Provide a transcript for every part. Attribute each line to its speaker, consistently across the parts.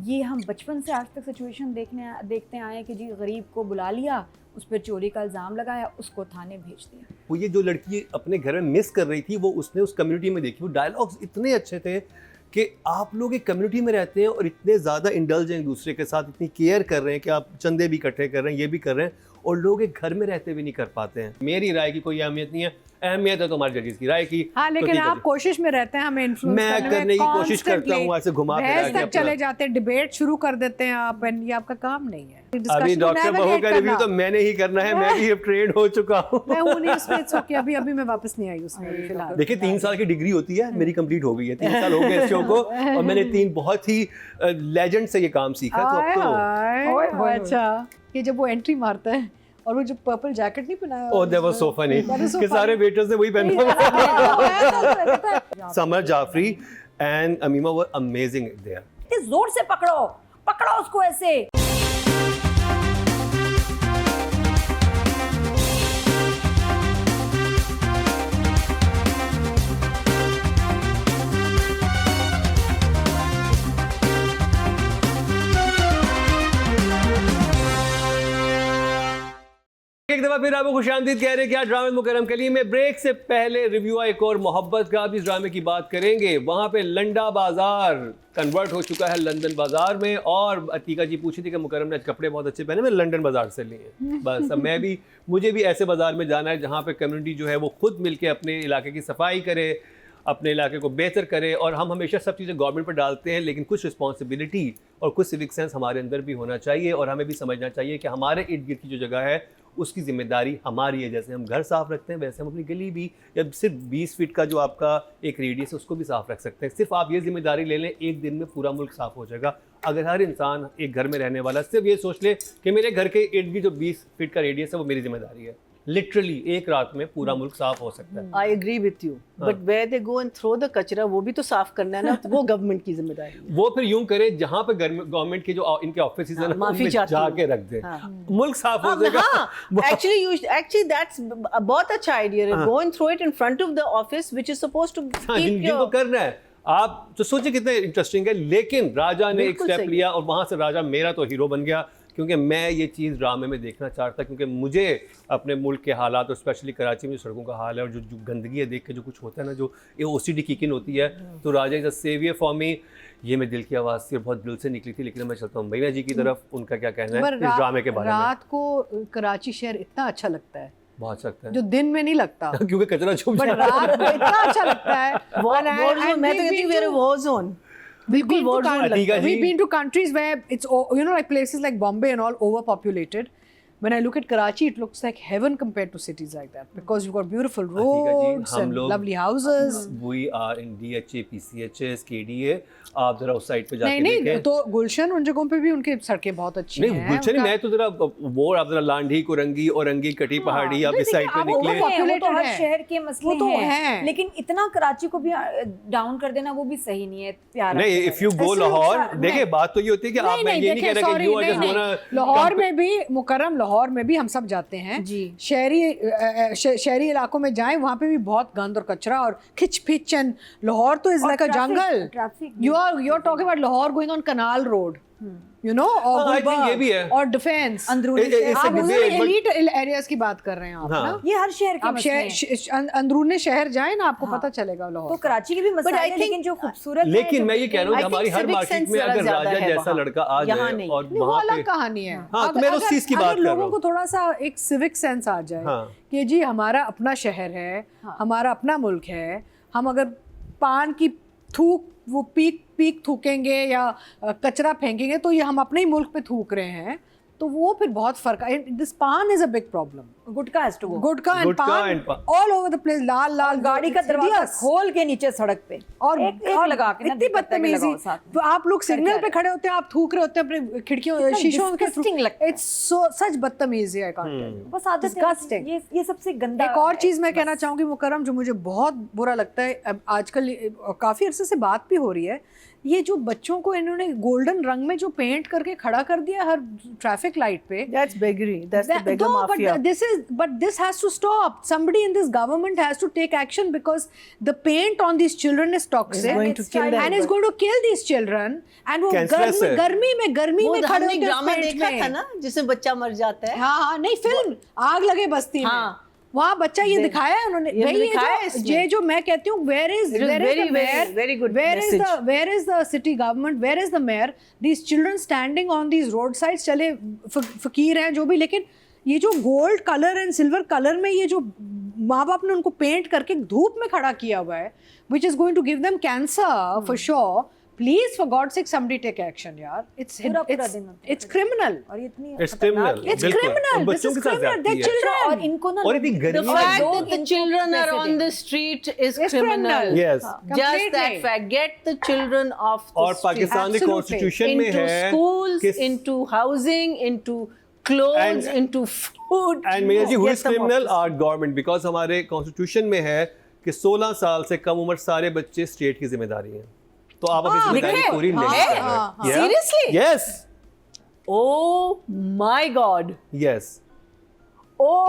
Speaker 1: ये हम बचपन से आज तक सिचुएशन देखते आए हैं कि जी गरीब को बुला लिया, उस पर चोरी का इल्ज़ाम लगाया, उसको थाने भेज दिया।
Speaker 2: वो ये जो लड़की अपने घर में मिस कर रही थी वो उसने उस कम्युनिटी में देखी। वो डायलॉग्स इतने अच्छे थे कि आप लोग एक कम्युनिटी में रहते हैं और इतने ज़्यादा इंडल्ज हैं एक दूसरे के साथ, इतनी केयर कर रहे हैं कि आप चंदे भी इकट्ठे कर रहे हैं, ये भी कर रहे हैं, और लोग एक घर में रहते भी नहीं कर पाते हैं। मेरी राय की कोई अहमियत नहीं है, अहमियत है तो हमारे जजेस की राय की।
Speaker 3: हाँ, लेकिन आप कोशिश में रहते हैं हमें इन्फ्लुएंस
Speaker 2: मैं करने की कोशिश करता हूँ, ऐसे घुमा फिरा के
Speaker 3: तक चले जाते हैं, डिबेट शुरू कर देते हैं आप, एंड ये आपका काम नहीं है।
Speaker 2: अभी डॉक्टर बहू का रिव्यू तो मैंने ही करना है, मैं भी अब ट्रेंड हो चुका हूँ।
Speaker 3: मैं हूँ नहीं उसमें, इट्स ओके, अभी मैं वापस नहीं आई उसमें फिलहाल।
Speaker 2: देखिए 3 साल की डिग्री होती है, मेरी कंप्लीट हो गई है, 3 साल हो गए इस शो को, और मैंने 3 बहुत ही लेजेंड से ये काम सीखा। तो अब तो
Speaker 3: अच्छा, ये जब वो एंट्री मारता है और वो जो पर्पल जैकेट नहीं पहनाया,
Speaker 2: oh that was so funny कि सारे वेटर्स ने वही पहना हुआ। Samar Jafri and Amima were amazing there.
Speaker 1: जोर से पकड़ो उसको ऐसे।
Speaker 2: एक दफा फिर आपको खुशामदीद कह रहे हैं कि आज ड्रामे मुकर्रम के लिए में ब्रेक से पहले रिव्यू एक और मोहब्बत का भी इस ड्रामे की बात करेंगे। वहाँ पे लंडा बाजार कन्वर्ट हो चुका है लंदन बाजार में, और अतीका जी पूछी थी कि मुकर्रम ने कपड़े बहुत अच्छे पहने, मैं लंदन बाजार से लिए। बस अब मुझे भी ऐसे बाजार में जाना है जहाँ पे कम्युनिटी जो है वो खुद मिलके अपने इलाके की सफाई करे, अपने इलाके को बेहतर करे। और हम हमेशा सब चीज़ें गवर्नमेंट पर डालते हैं, लेकिन कुछ रिस्पॉन्सिबिलिटी और कुछ सिविक सेंस हमारे अंदर भी होना चाहिए, और हमें भी समझना चाहिए कि हमारे इर्द गिर्द की जो जगह है उसकी जिम्मेदारी हमारी है। जैसे हम घर साफ़ रखते हैं वैसे हम अपनी गली भी, या सिर्फ 20 फीट का जो आपका एक रेडियस है उसको भी साफ़ रख सकते हैं। सिर्फ आप ये जिम्मेदारी ले लें, एक दिन में पूरा मुल्क साफ़ हो जाएगा। अगर हर इंसान एक घर में रहने वाला सिर्फ ये सोच ले कि मेरे घर के इर्द गिर्द जो 20 फीट का रेडियस है वो मेरी जिम्मेदारी है, लिटरली एक रात में पूरा मुल्क साफ हो सकता है।
Speaker 4: I agree with you, but where they go and throw the कचरा, वो भी तो साफ करना है ना, तो वो गवर्नमेंट की जिम्मेदारी है।
Speaker 2: वो फिर यूं करे जहां पे गवर्नमेंट के जो इनके ऑफिस है ना उनमें जाके रख दे, मुल्क साफ हो जाएगा।
Speaker 4: एक्चुअली दैट्स बहुत अच्छा आइडिया है, go and throw it in front of the office which is supposed to keep
Speaker 2: जिनको करना है। आप तो सोचिए कितने इंटरेस्टिंग है। लेकिन राजा ने एक स्टेप लिया और वहां से राजा मेरा तो हीरो बन गया, क्योंकि मैं ये चीज़ ड्रामे में देखना चाहता, क्योंकि मुझे अपने मुल्क के हालात और स्पेशली कराची में जो सड़कों का हाल है और जो गंदगी है देख के जो कुछ होता है ना, जो ये OCD किक इन होती है, तो Raja is a saviour for me. ये मैं दिल की आवाज़ से बहुत दिल से निकली थी। लेकिन मैं चलता हूँ महीना जी की तरफ, उनका क्या कहना है इस ड्रामे के बारे में।
Speaker 3: रात को कराची शहर इतना अच्छा लगता है,
Speaker 2: बहुत सकता है,
Speaker 3: जो दिन में नहीं लगता
Speaker 2: क्योंकि कचरा छुप
Speaker 3: बट रात को इतना अच्छा लगता है।
Speaker 4: मैं तो कहती हूँ where war zone,
Speaker 3: We've been to
Speaker 2: Atika ji.
Speaker 3: we've been to countries where it's like places like Bombay and all overpopulated. When I look at Karachi, it looks like heaven compared to cities like that, because you've got beautiful roads and lovely houses.
Speaker 2: We are in DHA, PCHS, KDA. आप जरा उस side पे जाके
Speaker 3: नहीं
Speaker 2: देखें।
Speaker 3: तो गुलशन उन जगहों पे भी उनके सड़कें बहुत अच्छी हैं।
Speaker 2: नहीं गुलशन नहीं, मैं तो जरा वो आप जरा लांढी, कुरंगी, औरंगी, कटी पहाड़ी आप इस साइड पे निकले।
Speaker 1: वो तो हर शहर के मसले
Speaker 3: तो
Speaker 1: हैं, लेकिन इतना कराची को भी डाउन कर देना वो भी सही नहीं है प्यारा।
Speaker 2: नहीं, इफ यू गो लाहौर, देखिए बात तो ये होती है कि आप, मैं ये नहीं कह रहा कि you are just gonna.
Speaker 3: Lahore में भी मुकर्रम, लाहौर में भी हम सब जाते हैं
Speaker 1: जी।
Speaker 3: शहरी इलाकों में जाएं, वहाँ पे भी बहुत गंद और कचरा और खिच पिच, एंड लाहौर तो is like a jungle. You're talking about Lahore going on Canal Road, you know, or
Speaker 2: I think ये भी है,
Speaker 3: और डिफेंस
Speaker 1: अंदरूनी
Speaker 3: आप एलीट एरियाज की बात कर रहे हैं आप ना,
Speaker 1: ये हर शहर के
Speaker 3: आप
Speaker 1: मसले
Speaker 3: अंदरूनी शहर जाएं ना, आपको पता चलेगा लाहौर।
Speaker 1: तो कराची के भी मसले हैं, लेकिन जो खूबसूरत,
Speaker 2: लेकिन मैं ये कह रहा हूँ हमारी हर मार्केट में अगर राजा जैसा लड़का आ जाए और
Speaker 3: वो अलग कहानी है।
Speaker 2: हाँ, तो मैं उस चीज की बात कर रहा हूँ,
Speaker 3: लोगों को थोड़ा सा एक सिविक सेंस आ जाए कि जी हमारा अपना शहर है, हमारा अपना मुल्क है, हम अगर पान की थूक वो पीक थूकेंगे या कचरा फेंकेंगे तो ये हम अपने ही मुल्क पे थूक रहे हैं, तो वो फिर बहुत फर्क है। This paan is a big problem.
Speaker 1: Gutkha has to go,
Speaker 3: gutkha and paan all over the place, लाल लाल
Speaker 1: गाड़ी का दरवाजा खोल के नीचे सड़क पे
Speaker 3: और
Speaker 1: एक लगा के ना,
Speaker 3: इतनी बदतमीजी। तो आप लोग सिग्नल पे खड़े होते हैं, आप थूक रहे होते हैं अपने खिड़कियों शीशों के थ्रू, इट्स सो सच बदतमीजी है।
Speaker 1: बस आदत है, ये सबसे गंदा।
Speaker 3: एक और चीज मैं कहना चाहूंगी मुकर्रम, जो मुझे बहुत बुरा लगता है, अब आजकल काफी अरसे से बात भी हो रही है ये जो बच्चों को इन्होंने गोल्डन रंग में जो पेंट करके खड़ा कर दिया हर ट्रैफिक लाइट पे,
Speaker 4: That's beggary. That's the beggar mafia.
Speaker 3: but this has to stop. Somebody in this government has to take action because the paint on these children is toxic.
Speaker 4: It's going to kill them.
Speaker 3: and it's going to kill these children. And वो
Speaker 2: Cancerous है।
Speaker 3: गर्मी में
Speaker 4: वो
Speaker 3: खड़े
Speaker 4: हमने
Speaker 3: होते
Speaker 4: drama
Speaker 3: paint
Speaker 4: देखा
Speaker 3: में।
Speaker 4: था ना जिसमें बच्चा मर जाता है।
Speaker 3: हाँ, नहीं फिल्म आग लगे बस्ती में,
Speaker 4: हाँ।
Speaker 3: वहाँ बच्चा ये दिखाया है उन्होंने।
Speaker 4: ये
Speaker 3: भाई
Speaker 4: दिखाया है इसमें।
Speaker 3: ये जो मैं कहती हूँ, where is
Speaker 4: It was very,
Speaker 3: the mayor?
Speaker 4: very good
Speaker 3: where
Speaker 4: message.
Speaker 3: is the city government? Where is the mayor? These children standing on these roadsides, चले फकीर हैं जो भी, लेकिन ये जो gold colour and silver colour में ये जो माँ बाप ने उनको पेंट करके धूप में खड़ा किया हुआ है, which is going to give them cancer for sure. Please, for God's sake, somebody take action, यार. It's criminal.
Speaker 1: और ये इतनी
Speaker 2: It's criminal.
Speaker 3: It's
Speaker 2: बिल्कुल।
Speaker 3: criminal.
Speaker 2: और
Speaker 3: This
Speaker 2: बच्चों
Speaker 3: is
Speaker 2: के साथ
Speaker 3: criminal.
Speaker 2: जाती
Speaker 3: They're
Speaker 2: है।
Speaker 3: children.
Speaker 1: और इनको ना
Speaker 2: और इतनी
Speaker 4: The
Speaker 2: गर्मी
Speaker 4: fact
Speaker 2: में
Speaker 4: that the children are on the street is
Speaker 3: It's criminal.
Speaker 4: criminal.
Speaker 2: Yes.
Speaker 4: Just that fact. Get the children off the
Speaker 2: और
Speaker 4: street.
Speaker 2: पाकिस्तान के
Speaker 3: Absolutely.
Speaker 2: कॉन्स्टिट्यूशन में
Speaker 4: Into
Speaker 2: है
Speaker 4: schools,
Speaker 2: कि
Speaker 4: into housing, into clothes,
Speaker 2: And-
Speaker 4: into food.
Speaker 2: And मेरा जी, who
Speaker 4: Get
Speaker 2: is
Speaker 4: them off
Speaker 2: criminal?
Speaker 4: the
Speaker 2: Our government, because हमारे constitution में है कि 16 साल से कम उम्र सारे बच्चे स्टेट की जिम्मेदारी है, तो आप अपनी जिम्मेदारी
Speaker 4: लिखे?
Speaker 2: पूरी नहीं
Speaker 4: है?
Speaker 2: कर रहे। Yeah.
Speaker 4: Seriously?
Speaker 2: Yes.
Speaker 4: Oh my God.
Speaker 2: Yes.
Speaker 4: Oh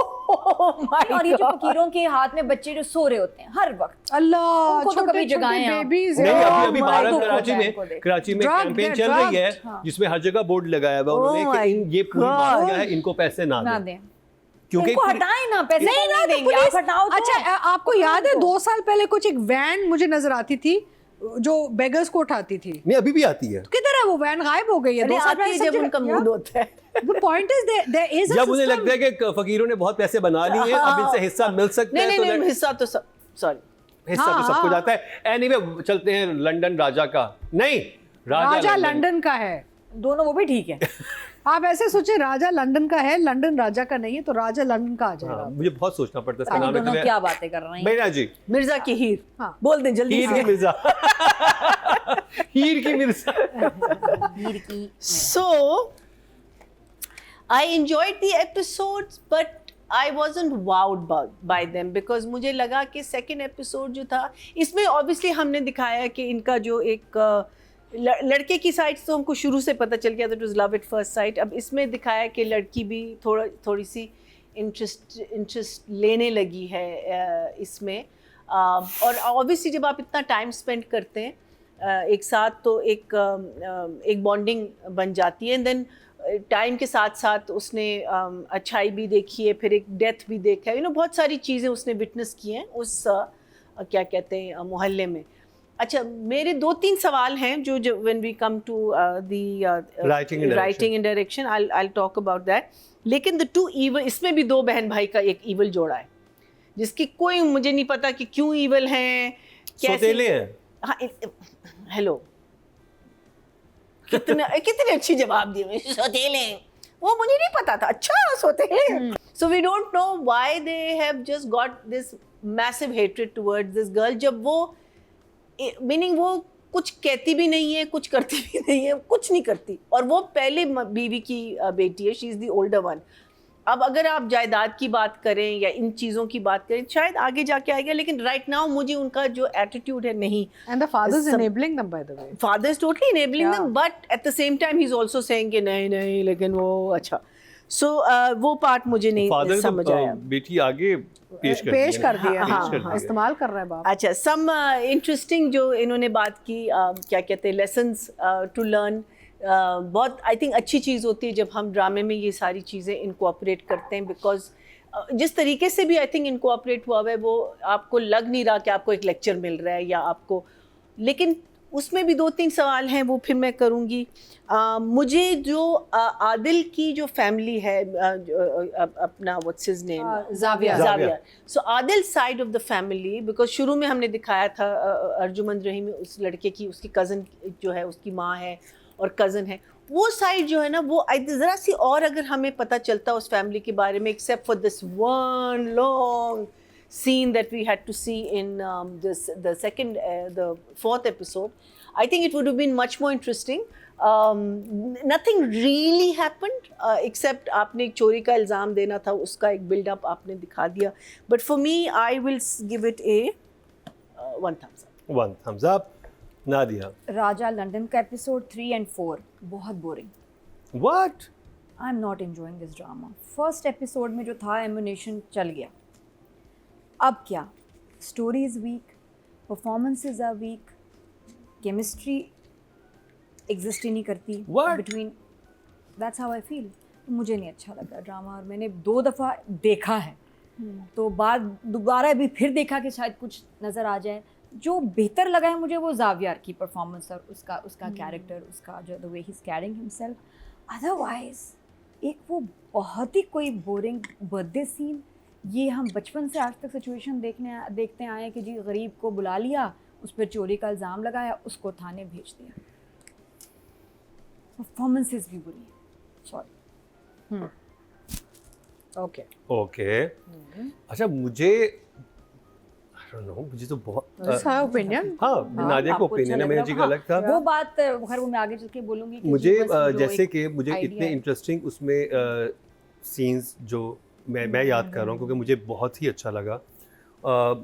Speaker 4: my
Speaker 1: और ये जो
Speaker 4: God.
Speaker 1: फकीरों के हाथ में बच्चे जो सो रहे होते हैं हर वक्त,
Speaker 3: अल्लाह,
Speaker 1: उनको तो कभी
Speaker 3: छोटे-छोटे
Speaker 1: जगाएं आप।
Speaker 3: babies
Speaker 2: नहीं,
Speaker 3: हैं।
Speaker 2: अभी
Speaker 1: my
Speaker 2: भारत
Speaker 1: God.
Speaker 2: कराची में
Speaker 1: को देख।
Speaker 3: Drug,
Speaker 2: कैंपेन
Speaker 3: they're
Speaker 2: चल रही है
Speaker 3: drugged.
Speaker 2: जिसमें हर जगह बोर्ड लगाया हुआ है उन्होंने
Speaker 4: Oh
Speaker 2: कि
Speaker 4: my
Speaker 2: ये पूरी बात
Speaker 4: God.
Speaker 2: क्या है, इनको पैसे ना
Speaker 1: ना
Speaker 2: दें,
Speaker 1: दें,
Speaker 2: क्योंकि
Speaker 1: इनको हटाएं ना, पैसे
Speaker 3: नहीं
Speaker 1: तो
Speaker 3: ना, तो
Speaker 1: देंगे, आप
Speaker 3: पुलिस
Speaker 1: हटाओ तो।
Speaker 3: अच्छा, आपको याद है 2 साल पहले कुछ एक वैन मुझे नजर आती थी जो बेगर्स को उठाती थी,
Speaker 2: नहीं अभी भी आती है।
Speaker 3: किधर है वो वैन? गायब हो गई है।
Speaker 4: अरे
Speaker 3: 2 साल
Speaker 4: आती है
Speaker 3: पहले
Speaker 4: जब उनका मूड होता है.
Speaker 3: The point is there is a
Speaker 2: जब उन्हें
Speaker 3: system.
Speaker 2: लगता है कि फकीरों ने बहुत पैसे बना लिए, अब इनसे हिस्सा मिल सकता है,
Speaker 4: नहीं
Speaker 2: तो
Speaker 4: नहीं हिस्सा तो सॉरी
Speaker 2: हिस्सा तो सबको जाता है। एनीवे चलते हैं लंदन राजा का, नहीं
Speaker 3: राजा लंदन का है।
Speaker 1: दोनों वो भी ठीक है।
Speaker 3: आप ऐसे सोचे राजा लंदन का है, लंदन राजा का नहीं है, तो राजा लंदन का आ जाएगा।
Speaker 2: हाँ, मुझे बहुत सोचना पड़ता है इसका
Speaker 1: अभी
Speaker 2: नाम
Speaker 1: दोनों
Speaker 2: है
Speaker 1: क्या बातें कर रहे हैं।
Speaker 2: मीरा जी,
Speaker 4: मिर्जा की हीर.
Speaker 3: हाँ.
Speaker 4: बोल दे जल्दी
Speaker 2: हीर की
Speaker 4: से.
Speaker 2: मिर्जा हीर की मिर्जा।
Speaker 1: हीर की
Speaker 4: So I enjoyed the episodes, but I wasn't wowed by them because मुझे लगा कि second episode जो था, इसमें obviously हमने दिखाया कि इनका जो एक लड़के की साइड तो हमको शुरू से पता चल गया, that was love at first sight. अब इसमें दिखाया कि लड़की भी थोड़ी सी इंटरेस्ट लेने लगी है इसमें, और ऑब्वियसली जब आप इतना टाइम स्पेंड करते हैं एक साथ तो एक बॉन्डिंग बन जाती है. एंड देन टाइम के साथ साथ उसने अच्छाई भी देखी है, फिर एक डेथ भी देखा है, बहुत सारी चीज़ें उसने विटनेस की हैं उस क्या कहते हैं मोहल्ले में. अच्छा, मेरे 2-3 सवाल हैं जो when we come to the writing and direction, I talk about that. लेकिन द टू ईवल, इसमें भी 2 बहन भाई का एक ईवल जोड़ा है जिसकी कोई मुझे नहीं पता कि क्यों ईवल हैं,
Speaker 2: सौतेले हैं.
Speaker 4: हाँ, हेलो, कितने अच्छी जवाब दिए. सौतेले हैं, वो मुझे नहीं पता था. अच्छा, सौतेले. So we don't know why they have just got this massive hatred towards this girl. जब वो मीनिंग वो कुछ कहती भी नहीं है, कुछ करती भी नहीं है, कुछ नहीं करती, और वो पहले बीवी की बेटी है, she is the older one. अब अगर आप जायदाद की बात करें या इन चीज़ों की बात करें शायद आगे जाके आएगा, लेकिन राइट नाउ मुझे उनका जो एटीट्यूड है नहीं.
Speaker 3: And the father is enabling them, by the way.
Speaker 4: Father is totally enabling them, but at the same time he's also saying कि नहीं लेकिन वो अच्छा. So वो पार्ट मुझे नहीं समझ आया.
Speaker 2: बेटी आगे पेश कर
Speaker 3: दिया.
Speaker 4: हाँ,
Speaker 3: इस्तेमाल कर रहा है बाप.
Speaker 4: अच्छा, सम इंटरेस्टिंग जो इन्होंने बात की, क्या कहते हैं, लेसन्स टू लर्न. बहुत आई थिंक अच्छी चीज़ होती है जब हम ड्रामे में ये सारी चीज़ें इनकॉर्पोरेट करते हैं, बिकॉज जिस तरीके से भी आई थिंक इनकॉर्पोरेट हुआ है वो आपको लग नहीं रहा कि आपको एक लेक्चर मिल रहा है या आपको, लेकिन उसमें भी 2-3 सवाल हैं वो फिर मैं करूँगी. मुझे जो आदिल की जो फैमिली है, अपना व्हाट्स हिज नेम,
Speaker 3: जाविया.
Speaker 4: So Adil side of the family, because शुरू में हमने दिखाया था अर्जुमंद रहीम उस लड़के की, उसकी कज़न जो है, उसकी माँ है और कज़न है, वो साइड जो है ना, वो ज़रा सी और अगर हमें पता चलता उस फैमिली के बारे में, except for this one long scene that we had to see in the 4th episode, I think it would have been much more interesting. Nothing really happened except आपने एक चोरी का इल्ज़ाम देना था, उसका एक build-up आपने दिखा दिया. But for me, I will give it a 1 thumbs up.
Speaker 2: 1 thumbs up. Nadia,
Speaker 1: Raja London का एपिसोड 3 and 4 बहुत boring.
Speaker 2: What?
Speaker 1: I am not enjoying this drama. First episode में जो था एमुनेशन चल गया. अब क्या? Story is weak, performances are weak, chemistry exist ही नहीं करती
Speaker 2: What?
Speaker 1: Between. That's how I feel. मुझे नहीं अच्छा लगा ड्रामा, और मैंने 2 दफ़ा देखा है. तो बाद दोबारा भी फिर देखा कि शायद कुछ नज़र आ जाए. जो बेहतर लगा है मुझे वो जावियर की परफॉर्मेंस और उसका कैरेक्टर, उसका जो the way he is carrying himself. Otherwise एक वो बहुत ही कोई बोरिंग बर्थडे सीन. ये हम बचपन से आज तक सिचुएशन देखते आए कि जी गरीब को बुला लिया, उस पर चोरी का इल्ज़ाम लगाया, उसको थाने भेज दिया. परफॉर्मेंसेस भी बुरी हैं. सॉरी.
Speaker 3: ओके.
Speaker 2: ओके. अच्छा, मुझे I don't know, मुझे तो बहुत
Speaker 3: ऐसा ओपिनियन.
Speaker 2: हाँ, नादिया का
Speaker 1: आपको अच्छा
Speaker 2: ओपिनियन है,
Speaker 1: लग
Speaker 2: मेरा
Speaker 1: रहा
Speaker 2: जी
Speaker 1: है.
Speaker 2: का अलग था.
Speaker 1: वो बात खैर वो मैं आगे चल के बोलूँगी कि
Speaker 2: मुझे
Speaker 1: जी बस जो
Speaker 2: जैसे
Speaker 1: एक
Speaker 2: कि मुझे
Speaker 1: idea
Speaker 2: इतने
Speaker 1: है.
Speaker 2: इंटरेस्टिंग उसमें सीन्स जो मैं याद कर रहा हूँ क्योंकि मुझे बहुत ही अच्छा लगा.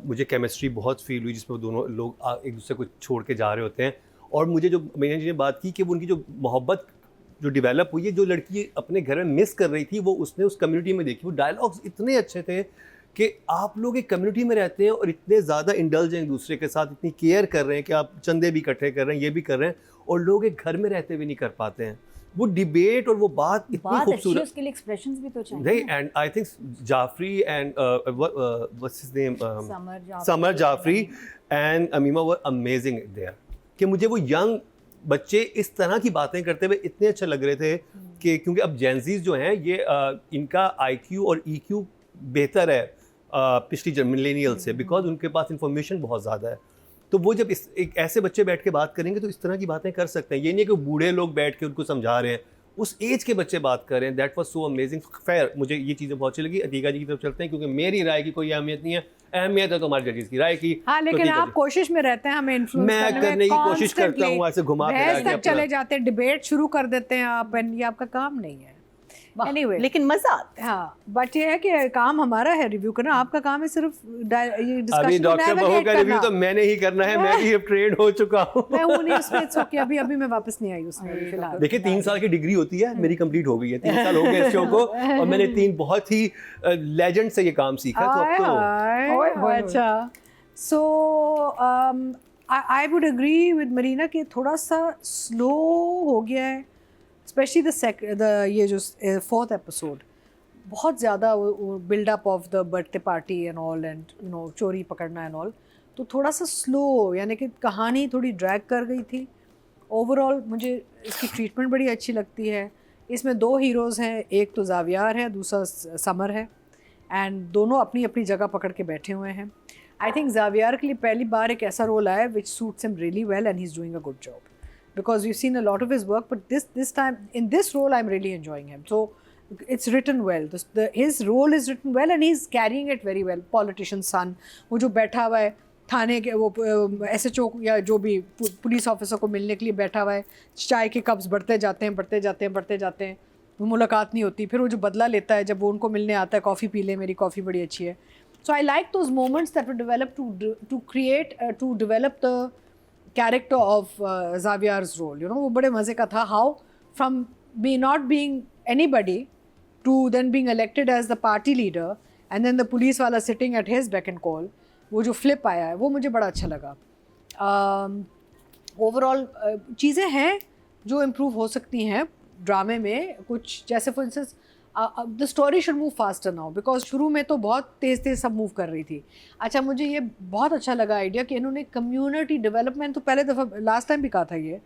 Speaker 2: मुझे केमिस्ट्री बहुत फील हुई जिसमें वो दोनों लोग एक दूसरे को छोड़ के जा रहे होते हैं. और मुझे जो मैंने जी ने बात की कि वो उनकी जो मोहब्बत जो डेवलप हुई है, जो लड़की अपने घर में मिस कर रही थी वो उसने उस कम्युनिटी में देखी. वो डायलॉग्स इतने अच्छे थे कि आप लोग एक कम्युनिटी में रहते हैं और इतने ज़्यादा इंडल्ज हैं एक दूसरे के साथ, इतनी केयर कर रहे हैं कि आप चंदे भी इकट्ठे कर रहे हैं, ये भी कर रहे हैं, और लोग एक घर में रहते हुए नहीं कर पाते हैं. वो डिबेट और वो बात इतनी
Speaker 1: बात अच्छी है,
Speaker 2: खूबसूरत.
Speaker 1: उसके लिए एक्सप्रेशंस भी तो चाहिए.
Speaker 2: नहीं, and I think Jafri and what's his name,
Speaker 1: Samar
Speaker 2: Samar Jafri and Amima were amazing there. कि मुझे वो यंग बच्चे इस तरह की बातें करते हुए इतने अच्छे लग रहे थे कि क्योंकि अब जेंजीज जो हैं ये इनका IQ और EQ बेहतर है पिछली मिलेनियल से, बिकॉज उनके पास इंफॉर्मेशन बहुत ज़्यादा है. तो वो जब एक ऐसे बच्चे बैठ के बात करेंगे तो इस तरह की बातें कर सकते हैं. ये नहीं है कि बूढ़े लोग बैठ के उनको समझा रहे हैं, उस एज के बच्चे बात कर रहे हैं. That was so amazing. खैर, मुझे ये चीज़ें बहुत अच्छी लगी. अतीका जी की तरफ चलते हैं क्योंकि मेरी राय की कोई अहमियत नहीं है, अहमियत है तो हमारे जजेस की राय की.
Speaker 3: हाँ,
Speaker 2: तो
Speaker 3: लेकिन
Speaker 2: अतीका
Speaker 3: आप
Speaker 2: जी.
Speaker 3: कोशिश में रहते हैं हमें इन्फ्लुएंस
Speaker 2: मैं करने की कोशिश करता हूँ, ऐसे घुमा फिरा
Speaker 3: बहस
Speaker 2: के
Speaker 3: तक चले जाते हैं, डिबेट शुरू कर देते हैं आप, एंड ये आपका काम नहीं है. एनीवे,
Speaker 4: लेकिन मजा आता है.
Speaker 3: हाँ, बट ये है कि काम हमारा है रिव्यू करना, आपका काम है सिर्फ ये डिस्कशन
Speaker 2: अभी डॉक्टर बहू का रिव्यू तो मैंने ही करना है, मैं भी अब ट्रेन हो चुका हूँ.
Speaker 3: मैं हूँ नहीं उसमें. It's okay. अभी मैं वापस नहीं आई उसमें फिलहाल.
Speaker 2: देखिए, 3 साल की डिग्री होती है, मेरी कंप्लीट हो गई है. 3 साल हो गए इस शो को और मैंने 3 बहुत ही लेजेंड से ये काम सीखा. तो अब तो
Speaker 3: अच्छा. So I would agree with Marina कि थोड़ा सा स्लो हो गया है, स्पेशली ये जो 4th एपिसोड. बहुत ज़्यादा buildup of the birthday party and all, and you know चोरी पकड़ना एंड ऑल, तो थोड़ा सा स्लो, यानी कि कहानी थोड़ी ड्रैग कर गई थी. ओवरऑल मुझे इसकी ट्रीटमेंट बड़ी अच्छी लगती है. इसमें 2 हीरोज़ हैं, एक तो जावियर है, दूसरा समर है, एंड दोनों अपनी अपनी जगह पकड़ के बैठे हुए हैं. आई थिंक जावियर के लिए पहली बार एक ऐसा रोल आया which suits him really well, and he is doing a good job. Because we've seen a lot of his work, but this time in this role I'm really enjoying him. So it's written well. His role is written well, and he's carrying it very well. Politician son, वो जो बैठा हुआ है थाने के, वो SHO या जो भी पुलिस ऑफिसर को मिलने के लिए बैठा हुआ है, चाय के कप्स बढ़ते जाते हैं, वो मुलाकात नहीं होती. फिर वो जो बदला लेता है जब वो उनको मिलने आता है, कॉफ़ी पी ले, मेरी कॉफ़ी बड़ी अच्छी है. So I like those moments that were developed to develop the character of Zavier's role. You know, वो बड़े मज़े का था. How from not being anybody to then being elected as the party leader, and then the police वाला sitting at his beck and call, वो जो flip आया है वो मुझे बड़ा अच्छा लगा. Overall चीज़ें हैं जो improve हो सकती हैं ड्रामे में. कुछ जैसे for instance the story should move faster now, because शुरू में तो बहुत तेज़ सब मूव कर रही थी. अच्छा, मुझे ये बहुत अच्छा लगा आइडिया कि इन्होंने कम्युनिटी डेवलपमेंट, तो पहले दफ़ा लास्ट टाइम भी कहा था ये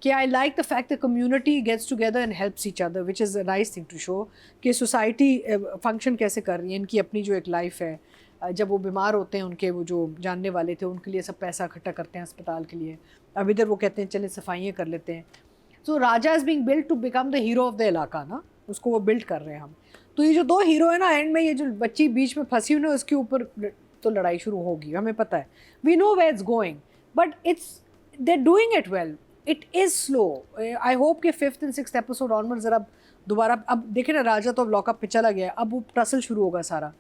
Speaker 3: कि I like the fact the community gets together and helps each other, which is a nice thing to show कि सोसाइटी फंक्शन कैसे कर रही है. इनकी अपनी जो एक लाइफ है, जब वो बीमार होते हैं, उनके वो जो जानने वाले थे उनके लिए सब पैसा इकट्ठा करते हैं अस्पताल के लिए. अब इधर वो कहते हैं चले सफाइयाँ कर लेते हैं. So Raja is being build to become the hero of the इलाका ना, उसको वो बिल्ड कर रहे हैं हम. तो ये जो 2 हीरो है ना, एंड में ये जो बच्ची बीच में फंसी हुई ना, उसके ऊपर तो लड़ाई शुरू होगी, हमें पता है. We know where it's going, but they are doing it well. It is slow. I hope कि 5th and 6th episode onward ज़रा दोबारा, अब देखे ना, राजा तो अब लॉकअप पे चला गया, अब वो टसल शुरू होगा सारा,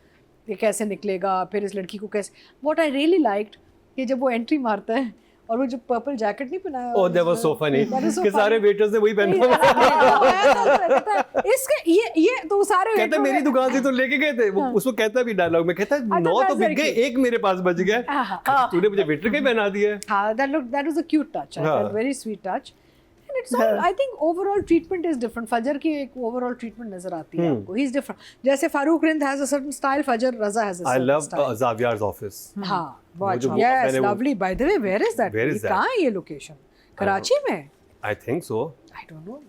Speaker 3: ये कैसे निकलेगा, फिर इस लड़की को कैसे. वॉट आई रियली लाइक्ड कि जब वो एंट्री मारता है और वो जो पर्पल जैकेट नहीं पहनाया
Speaker 2: oh that was so funny कि सारे वेटर्स ने वही पहना
Speaker 3: इसके ये तो सारे
Speaker 2: कहता मेरी दुकान से तो लेके गए थे, वो उसको कहता भी डायलॉग में, कहता 9 तो बिक गए, एक मेरे पास बच गया, तूने मुझे वेटर के पहना दिया।
Speaker 3: हाँ, that was a cute touch. I felt very sweet touch. And it's all, I think overall treatment is different. फजर की एक overall treatment नजर आती है आपको. He's different. जैसे Farooq Rind has a certain style, Fajr Raza has a certain
Speaker 2: I love
Speaker 3: style.
Speaker 2: Xavier's office.
Speaker 3: हाँ, बहुत
Speaker 2: जो
Speaker 3: अच्छा. Yes,
Speaker 2: मैंने वो-
Speaker 3: lovely. By the way, where is that?
Speaker 2: Where is that?
Speaker 3: कहाँ है ये location? कराची में?
Speaker 2: I think so.
Speaker 3: I don't know.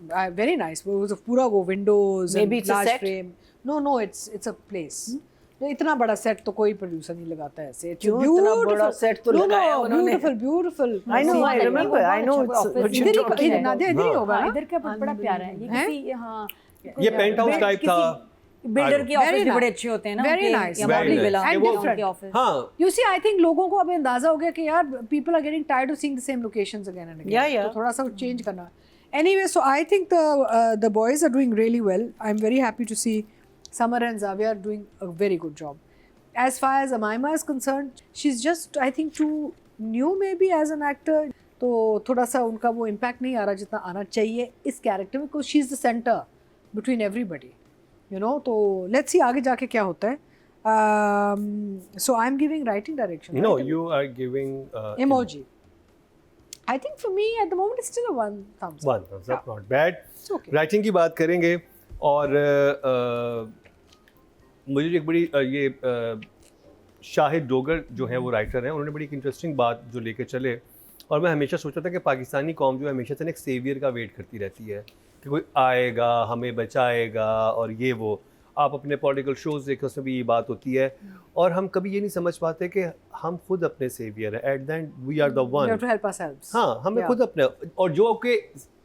Speaker 3: Very nice. वो पूरा वो windows
Speaker 4: Maybe
Speaker 3: and
Speaker 4: it's a
Speaker 3: large
Speaker 4: set?
Speaker 3: frame. No, it's a place. इतना बड़ा set तो कोई प्रोड्यूसर नहीं लगाता है ऐसे.
Speaker 4: क्यों इतना बड़ा set तो लगाया उन्होंने?
Speaker 3: Beautiful.
Speaker 4: I know, I remember. I know it's
Speaker 3: Nadia इधर ही होगा ना?
Speaker 1: इधर का बड़ा प्यारा है ये, किसी हाँ
Speaker 2: ये पेंट हाउस टाइप था।
Speaker 1: बिल्डर के
Speaker 3: Very
Speaker 1: ऑफिस भी
Speaker 3: nice.
Speaker 1: बड़े अच्छे होते हैं ना
Speaker 3: Very
Speaker 1: उनके,
Speaker 3: nice.
Speaker 1: या
Speaker 2: Very
Speaker 1: modelling
Speaker 2: nice.
Speaker 1: Villa
Speaker 3: And
Speaker 1: उनके
Speaker 3: different.
Speaker 1: ऑफिस।
Speaker 2: हाँ,
Speaker 3: You see, I think लोगों को अब अंदाजा हो गया कि यार people are getting tired of seeing the same locations again and again.
Speaker 4: Yeah.
Speaker 3: तो थोड़ा सा change करना. Anyway, so I think the boys are doing really well. I'm very happy to see Samar and Xavier doing a very good job. As far as Amaima is concerned, she's just I think too new maybe as an actor. तो थोड़ा सा उनका वो impact नहीं आ रहा जितना आना चाहिए इस character में, because she's the center between everybody. You know, तो let's see आगे जाके क्या होता है. So I'm giving writing direction.
Speaker 2: no,
Speaker 3: right?
Speaker 2: you are giving
Speaker 3: Emoji. I think for me at the moment it's still a one thumbs up.
Speaker 2: one thumbs up, not bad.
Speaker 3: It's okay.
Speaker 2: Writing की बात करेंगे और मुझे एक बड़ी शाहिद डोगर जो है वो राइटर हैं, उन्होंने बड़ी एक इंटरेस्टिंग बात जो लेके चले, और मैं हमेशा सोचता था कि पाकिस्तानी कौम जो है हमेशा से एक सेवियर का वेट करती रहती है कि कोई आएगा हमें बचाएगा और ये वो। आप अपने पॉलिटिकल शोज देखें उसमें भी ये बात होती है, और हम कभी ये नहीं समझ पाते कि हम खुद अपने सेवियर हैं। At the end we are the
Speaker 3: We have
Speaker 2: one.
Speaker 3: to help ourselves.
Speaker 2: हाँ, हमें
Speaker 3: Yeah.
Speaker 2: खुद अपने, और जो कि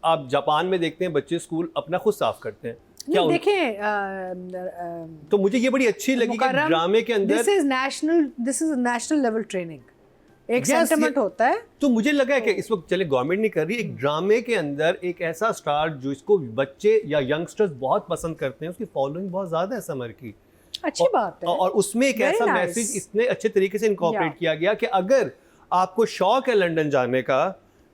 Speaker 2: आप जापान में देखते हैं बच्चे स्कूल अपना खुद साफ करते हैं, क्या
Speaker 3: नहीं,
Speaker 2: उन-
Speaker 3: देखें
Speaker 2: तो मुझे ये बड़ी अच्छी लगी कि
Speaker 3: मुकर्रम,
Speaker 2: ड्रामे के अंदर
Speaker 3: this is national level training. एक
Speaker 2: Yes,
Speaker 3: सेंटिमेंट होता है.
Speaker 2: तो मुझे लगा है कि इस वक्त चले गवर्नमेंट नहीं कर रही, एक ड्रामे के अंदर एक ऐसा स्टार जो इसको बच्चे या यंगस्टर्स बहुत पसंद करते हैं, उसकी फॉलोइंग बहुत ज्यादा है समर की,
Speaker 3: अच्छी बात है.
Speaker 2: और उसमें एक
Speaker 3: Very
Speaker 2: ऐसा
Speaker 3: nice.
Speaker 2: मैसेज इतने अच्छे तरीके से इनकॉर्पोरेट
Speaker 3: Yeah.
Speaker 2: किया गया कि अगर आपको शौक है लंदन जाने का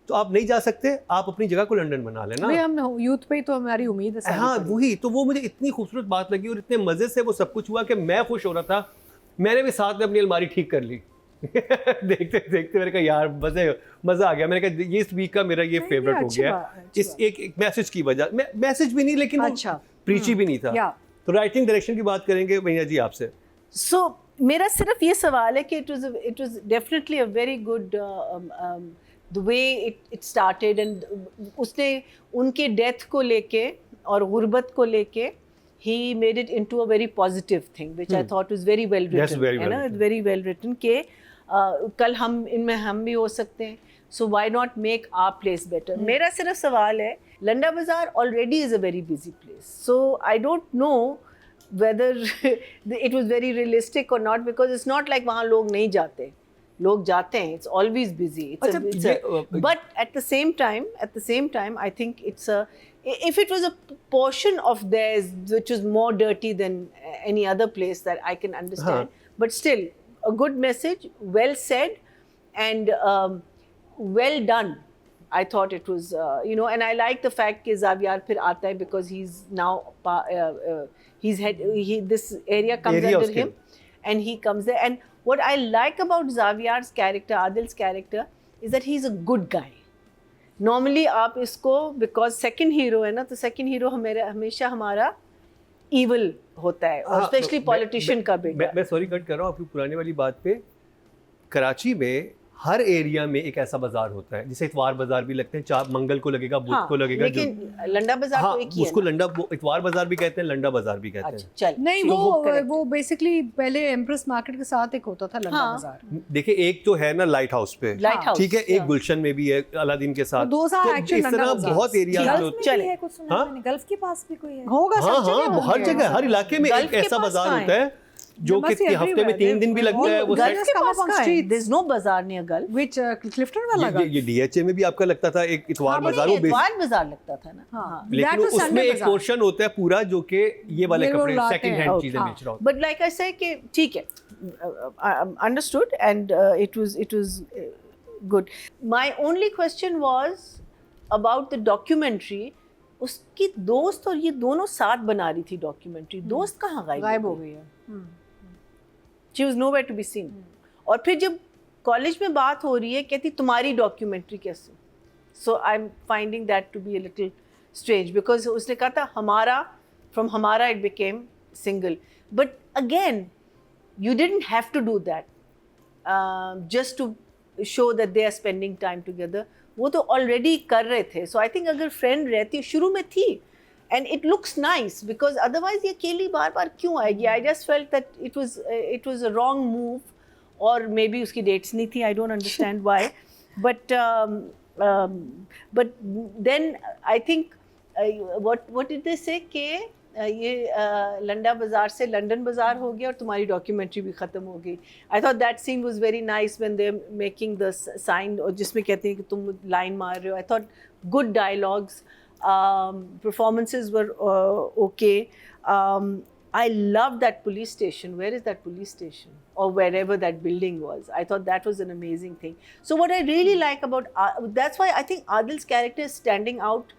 Speaker 2: तो आप नहीं जा सकते, आप अपनी जगह को लंदन बना लेना।
Speaker 3: भाई हम यूथ पे ही तो हमारी उम्मीद है सारी
Speaker 2: हाँ
Speaker 3: सारी.
Speaker 2: वही तो, वो मुझे इतनी खूबसूरत बात लगी और इतने मजे से वो सब कुछ हुआ कि मैं खुश हो रहा था। मैंने भी साथ में अपनी अलमारी ठीक कर ली देखते देखते मैंने कहा यार मजा आ गया। मैंने कहा ये इस वीक का मेरा ये फेवरेट हो
Speaker 3: अच्छी
Speaker 2: गया
Speaker 3: बात,
Speaker 2: इस एक मैसेज की वजह, मैसेज भी नहीं लेकिन
Speaker 3: अच्छा।
Speaker 2: प्रीची भी नहीं था।
Speaker 3: Yeah.
Speaker 2: तो राइटिंग डायरेक्शन की बात करेंगे भैया जी आपसे।
Speaker 4: So मेरा सिर्फ ये सवाल है कि it was definitely a very good the way it started, and उसने उनके डेथ को लेके और गुर्बत को लेके he made it into a very positive thing, which I thought was very well written.
Speaker 2: Yes, very well
Speaker 4: है ना,
Speaker 2: written.
Speaker 4: very well written कि कल हम इनमें हम भी हो सकते हैं, so why not make our place better. मेरा सिर्फ सवाल है, लंडा बाजार already is a very busy place, so I don't know whether it was very realistic or not, because it's not like वहाँ लोग नहीं जाते, लोग जाते हैं, it's always busy. But at the same time, I think if it was a portion of theirs which was more dirty than any other place, that I can understand. But still, a good message, well said, and well done. I thought it was, and I like the fact that Xavier phir aata hai because he's now, this area comes under him, and he comes there. And what I like about Xavier's character, Adil's character, is that he's a good guy. Normally आप इसको, because second hero है ना, तो second hero हमेशा हमारा evil होता है, और especially politician का बेटा।
Speaker 2: मैं सॉरी कट कर रहा हूँ आपकी पुरानी वाली बात पे। कराची में हर एरिया में एक ऐसा बाजार होता है, जैसे इतवार बाजार भी लगते हैं, चार मंगल को लगेगा, बुध को लगेगा,
Speaker 4: लेकिन लंडा बाजार तो एक ही है
Speaker 2: उसको
Speaker 4: ना?
Speaker 2: लंडा इतवार बाजार भी कहते हैं, लंडा बाजार भी कहते हैं।
Speaker 4: अच्छा, चल
Speaker 3: नहीं,
Speaker 4: तो correct
Speaker 3: वो बेसिकली पहले एम्प्रेस मार्केट के साथ एक होता था लंडा बाजार.
Speaker 2: देखिए एक तो है ना लाइट हाउस पे,
Speaker 4: Light House,
Speaker 2: ठीक है, एक गुलशन में भी है अलादीन के साथ,
Speaker 3: those are
Speaker 2: तो
Speaker 3: actually
Speaker 2: इस तरह
Speaker 3: लंडा बाजार.
Speaker 2: बहुत एरिया
Speaker 1: गल्फ
Speaker 2: जो
Speaker 1: में
Speaker 4: चले।
Speaker 1: भी है, कुछ सुना मैंने, गल्फ के पास भी कोई है।
Speaker 3: होगा
Speaker 2: हाँ
Speaker 3: सब जगह
Speaker 2: हाँ हर
Speaker 3: होंगे.
Speaker 2: जगह हर इलाके में
Speaker 4: गल्फ
Speaker 2: एक
Speaker 4: के
Speaker 2: ऐसा
Speaker 4: पास
Speaker 2: बाजार
Speaker 4: कहाँ
Speaker 2: होता है जो
Speaker 3: There must
Speaker 2: कि
Speaker 3: be
Speaker 2: हफ्ते में 3 दिन भी लगता है। वो
Speaker 3: Gulf
Speaker 4: गल्फ
Speaker 3: just
Speaker 4: के
Speaker 3: come
Speaker 4: पास
Speaker 3: up on
Speaker 4: कहाँ है?
Speaker 3: streets.
Speaker 4: There's no bazaar near Gulf.
Speaker 3: Which Clifton वाला
Speaker 2: ये डीएचए में भी आपका लगता था एक इतवार बाजार, वो
Speaker 4: इतवार बाजार लगता था ना।
Speaker 3: हाँ.
Speaker 2: लेकिन
Speaker 3: That was
Speaker 2: उसमें
Speaker 3: Sunday
Speaker 2: एक
Speaker 3: बाजार.
Speaker 2: पोर्शन होता है पूरा जो कि ये वाले
Speaker 3: ये वो
Speaker 2: कपड़े
Speaker 3: लाते
Speaker 2: सेकंड
Speaker 3: हैं.
Speaker 2: हैंड
Speaker 3: Okay,
Speaker 2: चीजें
Speaker 3: हाँ.
Speaker 2: बेच रहा हूँ।
Speaker 4: But like I say कि ठीक है, understood, and it was good. My only question was about the documentary. उसकी दोस्त और ये दोनों साथ बना रही थी डॉक्यूमेंट्री. दोस्त कहाँ
Speaker 3: गायब हो गई है.
Speaker 4: She was nowhere to be seen. और फिर जब कॉलेज में बात हो रही है कहती तुम्हारी डॉक्यूमेंट्री कैसे. So I'm finding that to be a little strange because उसने कहा था हमारा, from हमारा it became single. But again, you didn't have to do that just to show that they are spending time together. वो तो already कर रहे थे. So I think अगर friend रहती शुरू में थी and it looks nice because otherwise ये अकेली बार बार क्यों आएगी. I just felt that it was a wrong move or maybe उसकी dates नहीं थी. I don't understand why. But then I think what did they say कि ये लंडा बाज़ार से लंदन बाज़ार हो गया और तुम्हारी डॉक्यूमेंट्री भी ख़त्म हो गई. I thought that scene was very nice when they making the sign और जिसमें कहते हैं कि तुम लाइन मार रहे हो. I thought good dialogues, performances were okay. I loved that police station. Where is that police station? Or wherever that building was. I thought that was an amazing thing. So what I really like about, that's why I think Adil's character is standing out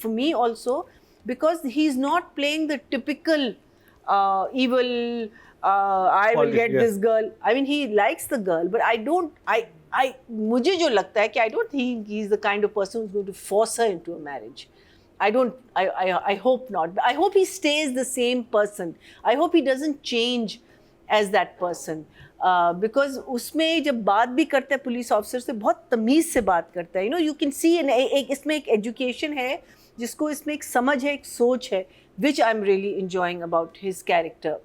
Speaker 4: for me also, because he's not playing the typical evil, I will get this girl. I mean, he likes the girl, but मुझे जो लगता है कि I don't think he's the kind of person who's going to force her into a marriage. I hope not. I hope he stays the same person. I hope he doesn't change as that person. Because उसमें जब बात भी करता है police officer से बहुत तमीज़ से बात करता है. You know, you can see इसमें एक एजुकेशन है जिसको इसमें एक समझ है, एक सोच है, which I'm really enjoying about his character.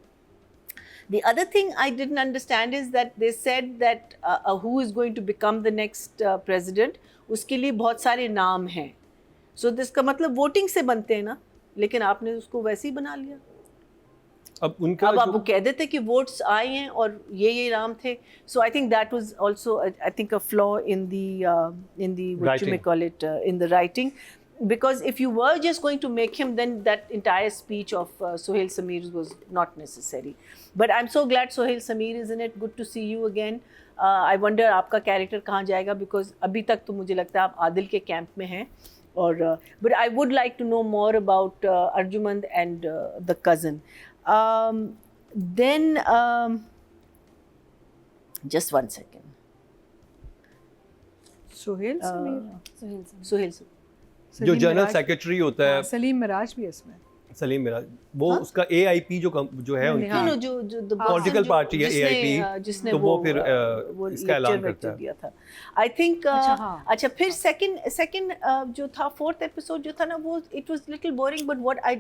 Speaker 4: The other thing I didn't understand is that they said that who is going to become the next president, उसके लिए बहुत सारे नाम हैं. So इसका मतलब वोटिंग से बनते हैं ना, लेकिन आपने उसको वैसे ही बना लिया. अब आप कह देते कि वोट्स आए हैं और ये नाम थे. So I think that was also I think a flaw in the what you may call it in the writing. Because if you were just going to make him, then that entire speech of Sohail Sameer was not necessary. But I'm so glad Sohail Sameer is in it. Good to see you again. I wonder आपका character कहाँ जाएगा, because अभी तक तो मुझे लगता है आप आदिल के कैंप में हैं. और but I would like to know more about Arjumand and the cousin. Then just one second.
Speaker 3: Sohail Sameer.
Speaker 2: जो जनरल सेक्रेटरी होता है,
Speaker 3: सलीम मिराज भी है इसमें.
Speaker 2: सलीम मिराज, वो उसका AIP जो है उनकी
Speaker 4: जो
Speaker 2: पॉलिटिकल पार्टी है AIP, तो वो फिर इसका ऐलान करता है.
Speaker 4: आई थिंक अच्छा फिर सेकंड जो था फोर्थ एपिसोड जो था ना, वो it was little boring. But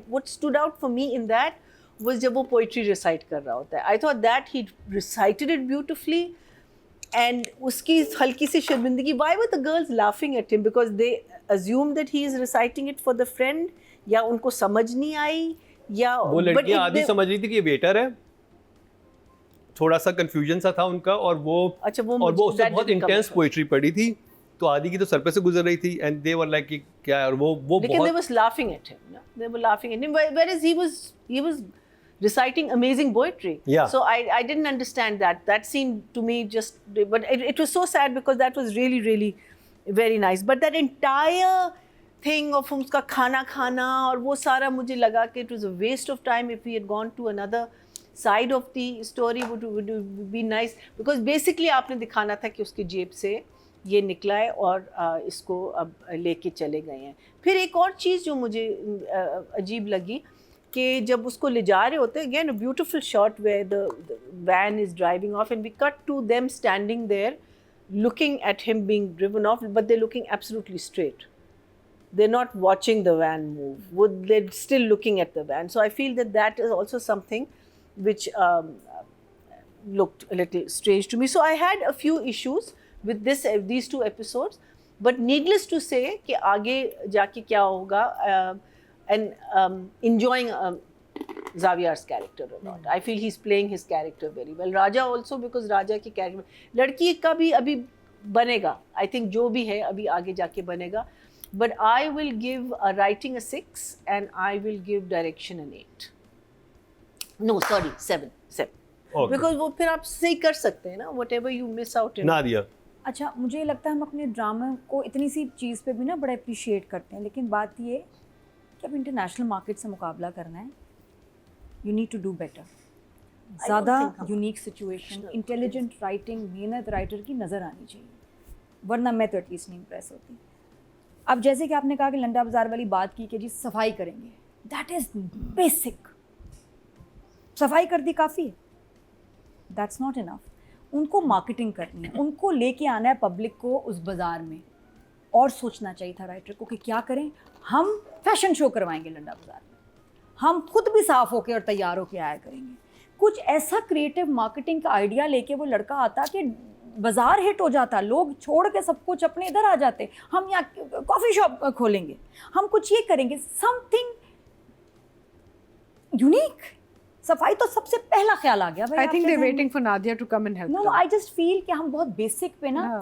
Speaker 4: what stood out for me in that was जब वो पोइट्री रिसाइट कर रहा होता है. आई thought that he recited it beautifully. And उसकी हल्की सी शर्मिंदगी, why were the girls laughing at him? Because they assumed that he is reciting it for the friend, या उनको समझ नहीं आई, या
Speaker 2: वो लड़कियां आधी समझ रही थी कि ये वेटर है. थोड़ा सा कंफ्यूजन सा था उनका, और वो उससे बहुत इंटेंस पोइट्री पढ़ी थी, तो आधी की तो सर पे से गुजर रही थी. एंड दे वर लाइक कि क्या है, और वो
Speaker 4: लेकिन they was laughing at him. They were laughing at him, whereas he was reciting amazing poetry.
Speaker 2: Yeah.
Speaker 4: So I didn't understand that. That seemed to me just, but it was so sad because that was really, really very nice. But that entire thing of उसका खाना खाना और वो सारा, मुझे लगा कि it was a waste of time. If we had gone to another side of the story, would be nice. Because basically आपने दिखाना था कि उसकी जेब से ये निकला है और इसको अब लेके चले गए हैं. फिर एक और चीज़ जो मुझे अजीब लगी कि जब उसको ले जा रहे होते हैं, again a beautiful shot where the van is driving off and we cut to them standing there looking at him being driven off, but they're looking absolutely straight. They're not watching the van move. They're still looking at the van. So I feel that is also something which looked a little strange to me. So I had a few issues with these two episodes, but needless to say कि आगे जाके क्या होगा, and enjoying Xavier's character a lot. I feel he's playing his character very well. Raja also, because Raja की character, लड़की का भी अभी बनेगा. I think जो भी है अभी आगे जाके बनेगा. But I will give writing a 6 and I will give direction an 8. No, sorry, 7.
Speaker 2: Okay.
Speaker 4: Because वो फिर आप सही कर सकते हैं ना, whatever you miss out in.
Speaker 2: Nadia.
Speaker 1: अच्छा, मुझे लगता है हम अपने ड्रामा को इतनी सी चीज़ पे भी ना बड़ा अप्रिशिएट करते हैं, लेकिन बात ये कि अब इंटरनेशनल मार्केट से मुकाबला करना है, you need to do better. ज़्यादा यूनिक सिचुएशन, इंटेलिजेंट राइटिंग, मेहनत राइटर की नज़र आनी चाहिए, वरना मैं तो एटलीस्ट नहीं इम्प्रेस होती। अब जैसे कि आपने कहा कि लंडा बाज़ार वाली बात की कि जी सफाई करेंगे, दैट इज़ बेसिक। सफाई कर दी काफ़ी है, दैट्स नॉट इनफ। उनको मार्केटिंग करनी है, उनको लेके आना है पब्लिक को उस बाज़ार में। और सोचना चाहिए था राइटर को कि क्या करें, हम फैशन शो करवाएंगे लंडा बाज़ार में, हम खुद भी साफ़ होके और तैयार होके आया करेंगे। कुछ ऐसा क्रिएटिव मार्केटिंग का आइडिया लेके वो लड़का आता कि बाज़ार हिट हो जाता, लोग छोड़ के सब कुछ अपने इधर आ जाते। हम यहाँ कॉफ़ी शॉप खोलेंगे, हम कुछ ये करेंगे, समथिंग यूनिक। सफाई तो सबसे पहला ख्याल आ गया भाई।
Speaker 3: I think they waiting for Nadia to come and help.
Speaker 1: No, I just feel कि हम बहुत बेसिक पे ना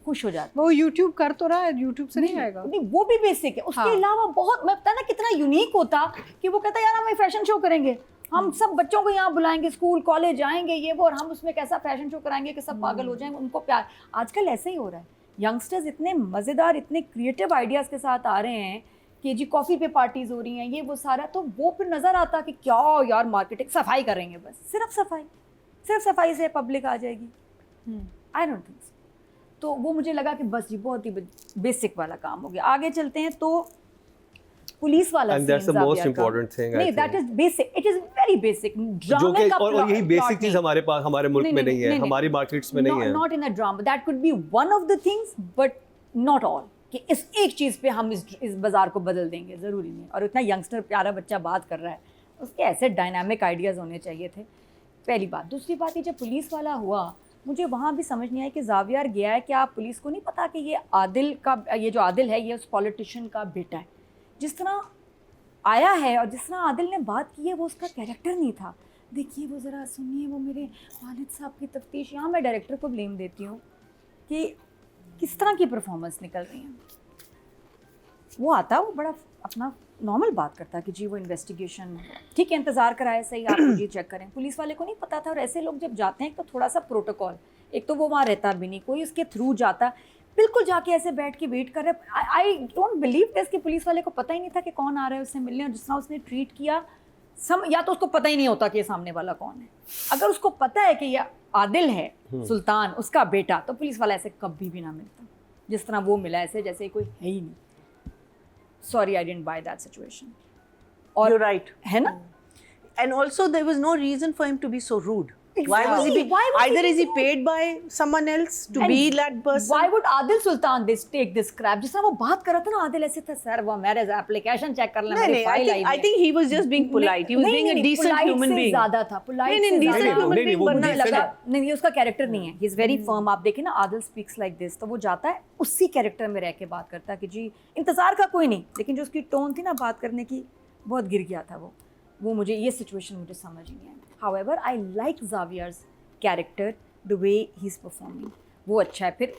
Speaker 1: खुश हो जाते।
Speaker 3: वो यूट्यूब कर तो रहा है, यूट्यूब से नहीं आएगा।
Speaker 1: नहीं, वो भी बेसिक है। उसके अलावा बहुत, मैं पता ना कितना यूनिक होता कि वो कहता यार हम फैशन शो करेंगे, हम सब बच्चों को यहाँ बुलाएंगे, स्कूल कॉलेज आएंगे ये वो, और हम उसमें कैसा फैशन शो कराएंगे कि सब पागल हो जाएंगे, उनको प्यार। आजकल ऐसे ही हो रहा है, यंगस्टर्स इतने मज़ेदार, इतने क्रिएटिव आइडियाज़ के साथ आ रहे हैं कि जी कॉफ़ी पे पार्टीज़ हो रही हैं, ये वो सारा। तो वो फिर नज़र आता कि क्या यार मार्केटिंग, सफाई करेंगे बस, सिर्फ सफाई से पब्लिक आ जाएगी। I don't think so. तो वो मुझे लगा कि बस जी बहुत ही बेसिक वाला काम हो गया। आगे चलते हैं तो पुलिस वाला
Speaker 2: and that's the most important thing,
Speaker 1: नहीं, that is basic, it is very basic ड्रामे का।
Speaker 2: और यही बेसिक चीज हमारे पास, हमारे मुल्क में नहीं है, हमारी मार्केट्स में नहीं है।
Speaker 1: Not in a drama, that could be one of the things but not all, कि इस एक चीज़ पे हम इस बाज़ार को बदल देंगे, ज़रूरी नहीं। और इतना यंगस्टर प्यारा बच्चा बात कर रहा है, उसके ऐसे डायनामिक आइडियाज़ होने चाहिए थे, पहली बात। दूसरी बात ये, जब पुलिस वाला हुआ मुझे वहाँ भी समझ नहीं आया कि ज़ावियर गया है, क्या पुलिस को नहीं पता कि ये आदिल का, ये जो आदिल है ये उस पॉलिटिशियन का बेटा है। जिस तरह आया है और जिस तरह आदिल ने बात की है वो उसका कैरेक्टर नहीं था। देखिए वो ज़रा सुनिए, वो मेरे वालिद साहब की तफ्तीश, यहाँ मैं डायरेक्टर को ब्लेम देती हूँ कि किस तरह की परफॉर्मेंस निकल रही है। वो आता, वो बड़ा अपना नॉर्मल बात करता कि जी वो इन्वेस्टिगेशन, ठीक है इंतज़ार कराए, सही आप जी चेक करें। पुलिस वाले को नहीं पता था। और ऐसे लोग जब जाते हैं तो थोड़ा सा प्रोटोकॉल, एक तो वो वहाँ रहता भी नहीं, कोई उसके थ्रू जाता, बिल्कुल जाके ऐसे बैठ के वेट कर रहे। आई डोंट बिलीव दिस कि पुलिस वाले को पता ही नहीं था कि कौन आ रहा है उससे मिलने। और जिस तरह उसने ट्रीट किया, या तो उसको पता ही नहीं होता कि ये सामने वाला कौन है। अगर उसको पता है कि ये आदिल है सुल्तान उसका बेटा, तो पुलिस वाला ऐसे कभी भी ना मिलता जिस तरह वो मिला, ऐसे जैसे कोई है ही नहीं। Sorry, I didn't buy that situation.
Speaker 4: You're right.
Speaker 1: है ना?
Speaker 4: And also there was no reason for him to be so rude. Why was he?
Speaker 1: Why was
Speaker 4: Either
Speaker 1: he
Speaker 4: is he
Speaker 1: so
Speaker 4: paid by someone else to
Speaker 1: And
Speaker 4: be that person?
Speaker 1: Why would Adil Sultan take this crap? जिस तरह वो बात कर रहा था ना, आदिल ऐसे था, सर वो मैरिज एप्लीकेशन चेक कर लेना, मेरी फाइल आई है।
Speaker 4: I think he was just being polite. He was being a decent human being.
Speaker 1: ज़्यादा था, polite से
Speaker 4: decent
Speaker 1: ज़्यादा।
Speaker 4: human being बनना
Speaker 1: लगा नहीं, ये उसका कैरेक्टर नहीं है। He is very firm। आप देखें ना, आदिल speaks like this, तो वो जाता है उसी कैरेक्टर में रह के बात करता है कि जी इंतज़ार का कोई नहीं, लेकिन जो उसकी टोन थी ना बात करने की, बहुत गिर गया था वो मुझे ये सिचुएशन मुझे समझ ही नहीं आई। However, I like Xavier's character, the way he is performing, वो अच्छा है। फिर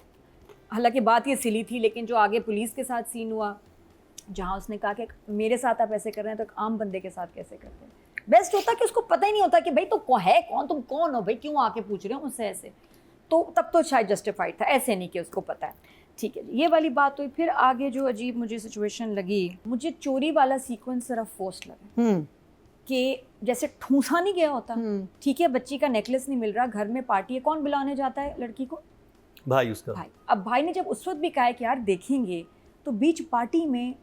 Speaker 1: हालांकि बात ये सिली थी, लेकिन जो आगे पुलिस के साथ सीन हुआ, जहाँ उसने कहा कि मेरे साथ आप ऐसे कर रहे हैं तो एक आम बंदे के साथ कैसे करते हैं। बेस्ट होता कि उसको पता ही नहीं होता कि भाई तो है कौन, तुम कौन हो भाई, क्यों आके पूछ रहे हो मुझसे ऐसे, तो तब तो शायद जस्टिफाइड था। ऐसे नहीं कि उसको पता है। ठीक है जी, ये वाली बात हुई। फिर आगे जो अजीब मुझे सिचुएशन लगी, मुझे चोरी वाला सीक्वेंस सिर्फ फोर्स लगा कि जैसे ठूंसा नहीं गया होता। ठीक है, बच्ची का नेकलेस नहीं मिल रहा, घर में पार्टी है, कौन बुलाने जाता है लड़की को?
Speaker 2: भाई उसका।
Speaker 1: भाई। अब भाई ने जब उस वक्त भी कहा है कि यार देखेंगे, तो बीच पार्टी में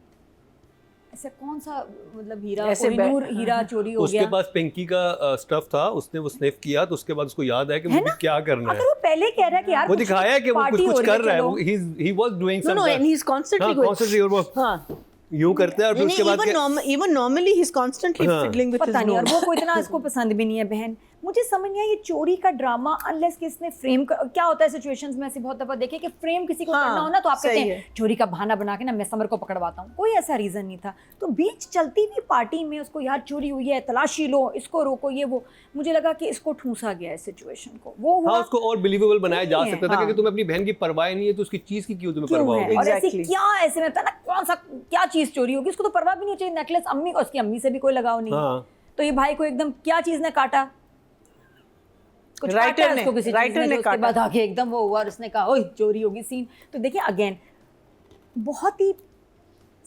Speaker 1: ऐसे कौन सा मतलब हीरा चोरी हो गया।
Speaker 2: उसके पास पिंकी का स्टफ था, उसने वो स्निफ किया, तो उसके बाद उसको याद है कि मुझे क्या करना है।
Speaker 1: अगर वो पहले कह रहा है कि यार
Speaker 2: वो दिखाया है कि वो कुछ कर रहा है, he was doing something।
Speaker 4: No, and he's constantly going।
Speaker 2: constantly और वो यूं करते हैं और फिर उसके बाद
Speaker 4: even normally he's constantly fiddling with his
Speaker 1: पता नहीं, और
Speaker 4: nose।
Speaker 1: वो कोई इतना इसको पसंद भी नहीं है बहन। मुझे समझ नहीं आया ये चोरी का ड्रामा, अनलेस कि इसने फ्रेम क्या होता है सिचुएशंस में, ऐसे बहुत दफा देखे कि फ्रेम किसी को करना हो ना, तो आप कहते हैं चोरी का बहाना बना के ना मैं समर को पकड़वाता हूँ। कोई ऐसा रीजन नहीं था। तो बीच चलती हुई पार्टी में उसको यार चोरी हुई है, तलाशी लो, इसको रोको, ये वो, मुझे लगा कि इसको ठूंसा गया है सिचुएशन को। वो हुआ,
Speaker 2: उसको और बिलीवेबल बनाया जा सकता था कि तुम्हें अपनी बहन की परवाह नहीं है, तो उसकी चीज की क्यों तुम्हें परवाह होगी।
Speaker 1: और ऐसी क्या ऐसे में था ना, कौन सा क्या चीज चोरी होगी, उसको तो परवाह भी नहीं चाहिए। नेकलेस अम्मी को, उसकी अम्मी से भी कोई लगाव नहीं, तो ये भाई को एकदम क्या चीज ने काटा, कुछ
Speaker 4: Writer
Speaker 1: काटा है
Speaker 4: ने-
Speaker 1: उसको किसी
Speaker 4: writer
Speaker 1: चीज़ में,
Speaker 4: ने
Speaker 1: तो उसके
Speaker 4: काटा।
Speaker 1: बाद आके एकदम वो हुआ और उसने कहा ओह चोरी होगी सीन। तो देखिए अगेन बहुत ही